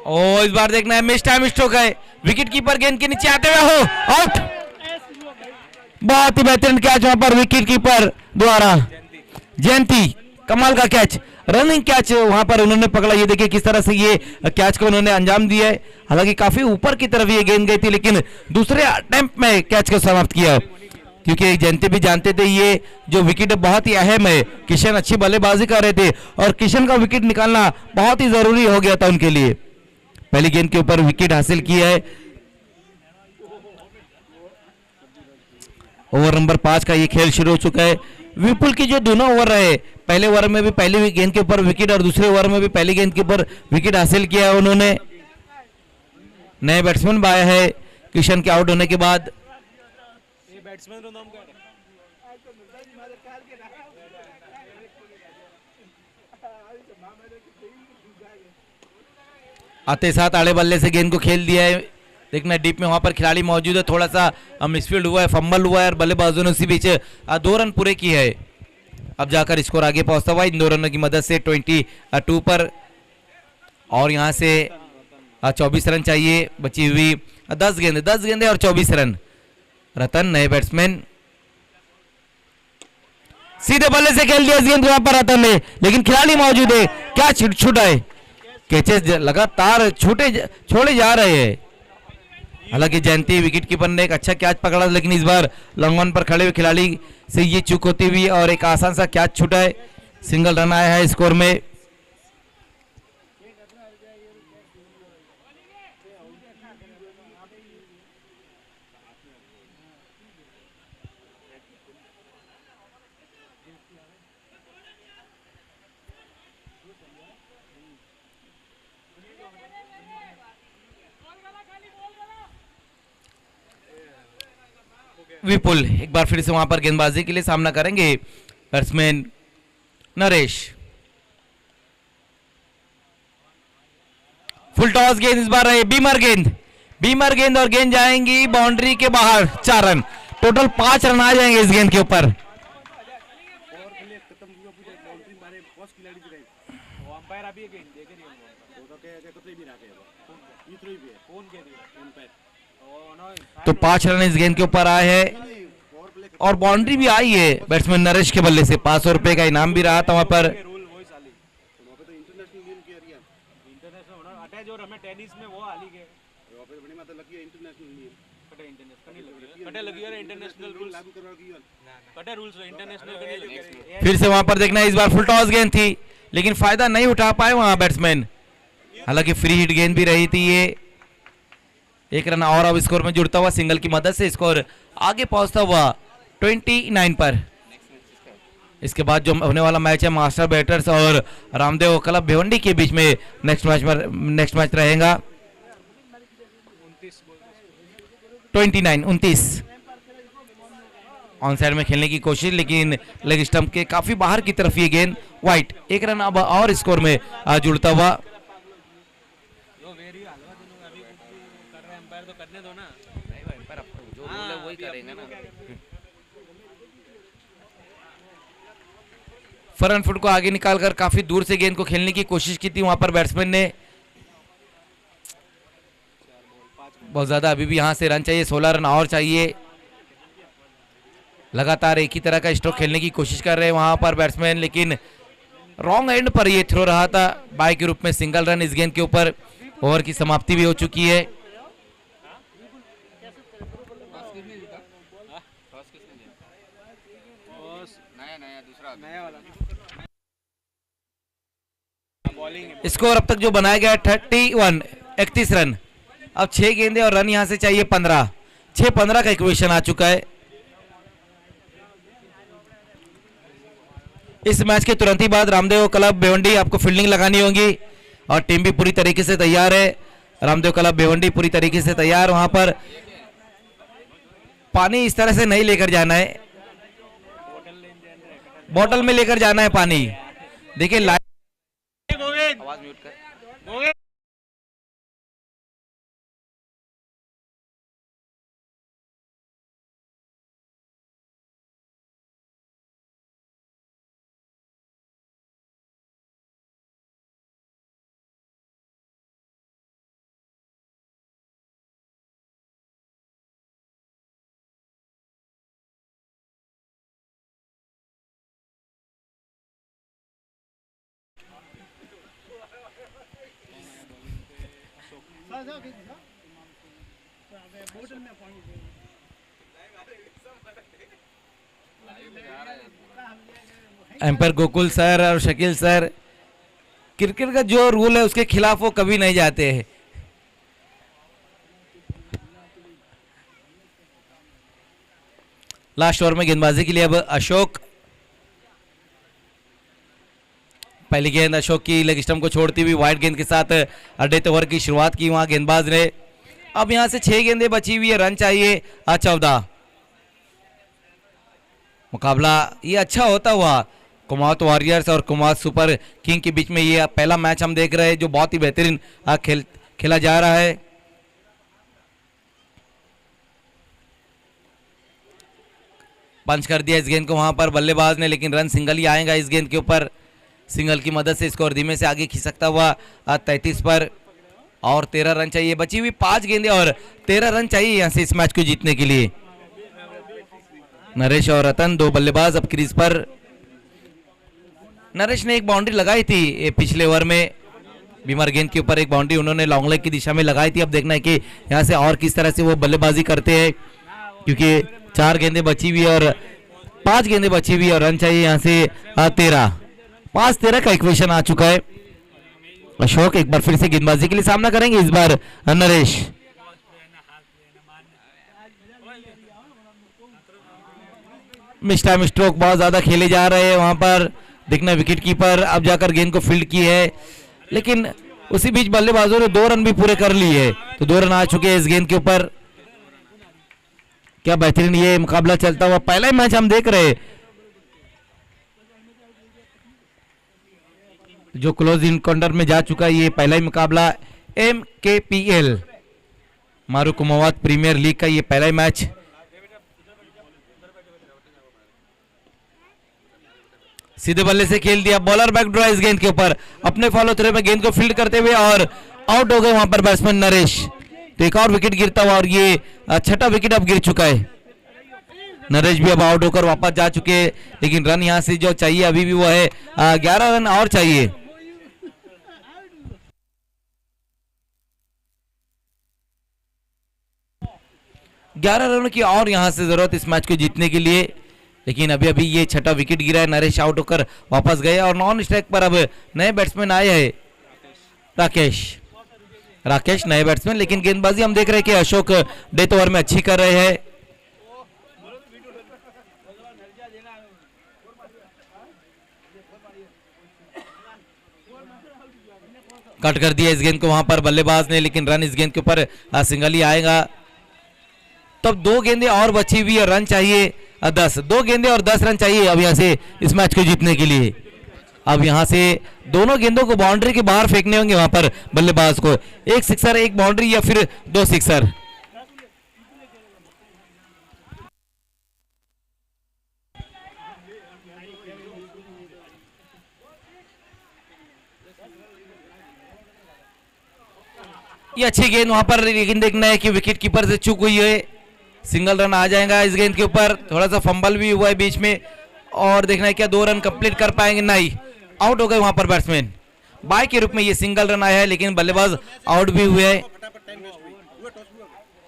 ओ इस बार देखना है मिस टाइम स्ट्रोक है। विकेट कीपर गेंद के नीचे आते हुए हो आउट। बहुत ही बेहतरीन कैच वहां पर विकेट कीपर द्वारा, जयंती कमाल का कैच, रनिंग कैच वहां पर उन्होंने पकड़ा। ये देखिए किस तरह से ये कैच को उन्होंने अंजाम दिया है। हालांकि काफी ऊपर की तरफ ये गेंद गई थी लेकिन दूसरे अटेम्प्ट में कैच को समाप्त किया, क्योंकि जयंती भी जानते थे ये जो विकेट बहुत ही अहम है। किशन अच्छी बल्लेबाजी कर रहे थे और किशन का विकेट निकालना बहुत ही जरूरी हो गया था उनके लिए। पहली गेंद के ऊपर विकेट हासिल किया है। ओवर नंबर 5 का ये खेल शुरू हो चुका है। विपुल की जो दोनों ओवर रहे, पहले ओवर में भी पहली गेंद के ऊपर विकेट और दूसरे ओवर में भी पहली गेंद के ऊपर विकेट हासिल किया है उन्होंने। नए बैट्समैन आए हैं किशन के आउट होने के बाद। आते साथ आड़े बल्ले से गेंद को खेल दिया है। देखना डीप में वहां पर खिलाड़ी मौजूद है, थोड़ा सा मिसफील्ड हुआ है, फंबल हुआ है और बल्लेबाजों ने उसी बीच 2 रन पूरे किए है। अब जाकर स्कोर आगे पहुंचता हुआ इन 2 रनों की मदद से 22 पर, और यहां से 24 रन चाहिए। बची हुई 10 गेंदे और 24 रन। रतन नए बैट्समैन, सीधे बल्ले से खेल दिया इस गेंद वहां पर रतन ने, लेकिन खिलाड़ी मौजूद है, क्या छूटा है। कैचेस लगातार छोड़े जा रहे हैं। हालांकि जयंती विकेट कीपर ने एक अच्छा कैच पकड़ा, लेकिन इस बार लॉन्ग ऑन पर खड़े हुए खिलाड़ी से ये चूक होती हुई और एक आसान सा कैच छूटा है। सिंगल रन आया है स्कोर में। विपुल एक बार फिर से वहां पर गेंदबाजी के लिए सामना करेंगे बैट्समैन नरेश। फुल टॉस गेंद इस बार है, बीमर गेंद और गेंद जाएंगी बाउंड्री के बाहर। 4 रन, टोटल 5 रन आ जाएंगे इस गेंद के ऊपर। तो 5 रन इस गेंद के ऊपर आए हैं और बाउंड्री भी आई है बैट्समैन नरेश के बल्ले से। 500 रुपए का इनाम भी रहा था वहां पर। फिर से वहां पर देखना, इस बार फुल टॉस गेंद थी लेकिन फायदा नहीं उठा पाए वहां बैट्समैन। हालांकि फ्री हिट गेंद भी रही थी ये। 1 रन और अब स्कोर में जुड़ता हुआ सिंगल की मदद से स्कोर आगे पहुंचता हुआ 29 पर। इसके बाद जो होने वाला मैच है मास्टर बैटर्स और रामदेव क्लब भिवंडी के बीच में नेक्स्ट मैच रहेगा। 29 ऑन साइड में खेलने की कोशिश, लेकिन लेग स्टंप के काफी बाहर की तरफ ये गेंद वाइट। 1 रन अब और स्कोर में जुड़ता हुआ। फ्रंट फुट को आगे निकालकर काफी दूर से गेंद को खेलने की कोशिश की थी वहां पर बैट्समैन ने। बहुत ज्यादा अभी भी यहां से रन चाहिए, 16 रन और चाहिए। लगातार एक ही तरह का स्ट्रोक खेलने की कोशिश कर रहे हैं वहां पर बैट्समैन, लेकिन रॉन्ग एंड पर ये थ्रो रहा था, बाय के रूप में सिंगल रन इस गेंद के ऊपर। ओवर की समाप्ति भी हो चुकी है। टॉस किसने जीता? टॉस किसने जीता? नया नया दूसरा नया वाला स्कोर अब तक जो बनाया गया है 31 रन। अब 6 गेंदे और रन यहां से चाहिए 15। 6-15 का इक्वेशन आ चुका है। इस मैच के तुरंत ही बाद रामदेव क्लब भिवंडी आपको फील्डिंग लगानी होगी और टीम भी पूरी तरीके से तैयार है। रामदेव क्लब भिवंडी पूरी तरीके से तैयार। वहां पर पानी इस तरह से नहीं लेकर जाना है, बोतल में लेकर जाना है पानी। देखिए लाइट आवाज म्यूट कर। एम्पायर गोकुल सर और शकील सर, क्रिकेट का जो रूल है उसके खिलाफ वो कभी नहीं जाते हैं। लास्ट ओवर में गेंदबाजी के लिए अब अशोक। पहली गेंद अशोक की लेग स्टंप को छोड़ती हुई वाइड गेंद के साथ अर्धे ओवर की शुरुआत की वहां गेंदबाज ने। अब यहां से 6 गेंदें बची हुई है, रन चाहिए 14। मुकाबला ये अच्छा होता हुआ कुमाऊत वॉरियर्स और कुमाऊत सुपर किंग के बीच में ये पहला मैच हम देख रहे हैं जो बहुत ही बेहतरीन खेला जा रहा है। पंच कर दिया इस गेंद को वहां पर बल्लेबाज ने, लेकिन रन सिंगल ही आएगा इस गेंद के ऊपर। सिंगल की मदद से स्कोर धीमे से आगे खिसकता हुआ 33 पर और 13 रन चाहिए। बची हुई 5 गेंदें और 13 रन चाहिए यहां से इस मैच को जीतने के लिए। नरेश और रतन दो बल्लेबाज अब क्रीज पर। नरेश ने एक बाउंड्री लगाई थी पिछले ओवर में, बीमार गेंद के ऊपर एक बाउंड्री उन्होंने लॉन्ग लेग की दिशा में लगाई थी। अब देखना है कि यहां से और किस तरह से वो बल्लेबाजी करते हैं, क्योंकि 4 गेंदें बची हुई और 5 गेंदें बची हुई और रन चाहिए यहां से 13। 5-13 का इक्वेशन आ चुका है। अशोक एक बार फिर से गेंदबाजी के लिए सामना करेंगे, इस बार नरेश। मिस टाइम स्ट्रोक बहुत ज्यादा खेले जा रहे हैं वहां पर। देखना विकेट कीपर अब जाकर गेंद को फील्ड की है, लेकिन उसी बीच बल्लेबाजों ने 2 रन भी पूरे कर लिए है, तो 2 रन आ चुके हैं इस गेंद के ऊपर। क्या बेहतरीन ये मुकाबला चलता हुआ पहला ही मैच हम देख रहे हैं जो क्लोज इनकाउंटर में जा चुका है। ये पहला ही मुकाबला MKPL मारू कुमावत प्रीमियर लीग का ये पहला ही मैच। सीधे बल्ले से खेल दिया, बॉलर बैक ड्रॉ इस गेंद के ऊपर, अपने फॉलो थ्रो में गेंद को फील्ड करते हुए और आउट हो गए वहां पर बैट्समैन नरेश। तो एक और विकेट गिरता हुआ और ये 6ठा विकेट अब गिर चुका है। नरेश भी अब आउट होकर वापस जा चुके हैं, लेकिन रन यहां से जो चाहिए अभी भी वो है 11 रन और चाहिए। ग्यारह रनों की और यहां से जरूरत इस मैच को जीतने के लिए, लेकिन अभी अभी ये 6ठा विकेट गिरा है। नरेश आउट होकर वापस गए और नॉन स्ट्राइक पर अब नए बैट्समैन आए हैं। राकेश नए बैट्समैन, लेकिन गेंदबाजी हम देख रहे हैं कि अशोक डेथ ओवर में अच्छी कर रहे हैं। कट कर दिया इस गेंद को वहां पर बल्लेबाज ने, लेकिन रन इस गेंद के ऊपर सिंगल ही आएगा। तब 2 गेंदें और बची हुई है, रन चाहिए 10। 2 गेंदें और 10 रन चाहिए अब यहां से इस मैच को जीतने के लिए। अब यहां से दोनों गेंदों को बाउंड्री के बाहर फेंकने होंगे वहां पर बल्लेबाज को। 1 सिक्सर 1 बाउंड्री या फिर 2 सिक्सर। ये अच्छी गेंद वहां पर, लेकिन देखना है कि विकेट कीपर से चूक हुई है। सिंगल रन आ जाएगा इस गेंद के ऊपर। थोड़ा सा फंबल भी हुआ है बीच में और देखना है क्या 2 रन कंप्लीट कर पाएंगे, नहीं आउट हो गए वहां पर बैट्समैन। बाय के रूप में ये सिंगल रन आया है, लेकिन बल्लेबाज आउट भी हुए हैं।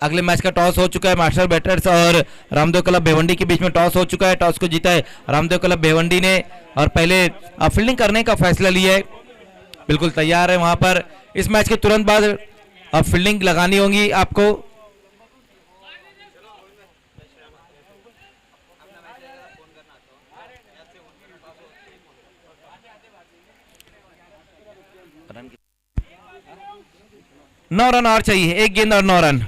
अगले मैच का टॉस हो चुका है, मास्टर बैटर्स और रामदेव क्लब भिवंडी के बीच में टॉस हो चुका है। टॉस को जीता है रामदेव क्लब भिवंडी ने और पहले फील्डिंग करने का फैसला लिया है। बिल्कुल तैयार है वहां पर। इस मैच के तुरंत बाद अब फील्डिंग लगानी होगी आपको। नौ रन और चाहिए, एक गेंद और 9 रन।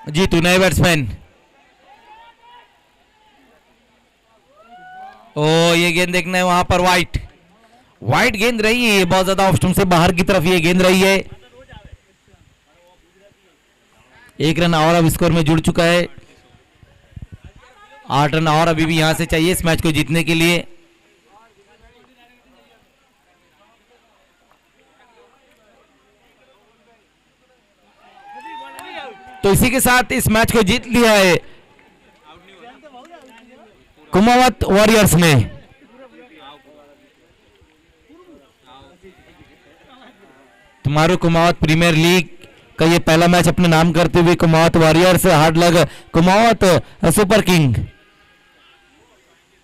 जीतू नए बैट्समैन। ओ ये गेंद देखना है वहां पर, वाइट गेंद रही है, बहुत ज्यादा ऑफ स्टंप से बाहर की तरफ ये गेंद रही है। 1 रन और अब स्कोर में जुड़ चुका है। 8 रन और अभी भी यहां से चाहिए इस मैच को जीतने के लिए। तो इसी के साथ इस मैच को जीत लिया है कुमावत वॉरियर्स ने। तुम्हारो कुमावत प्रीमियर लीग का ये पहला मैच अपने नाम करते हुए Kumawat warriors, hard luck Kumawat super king.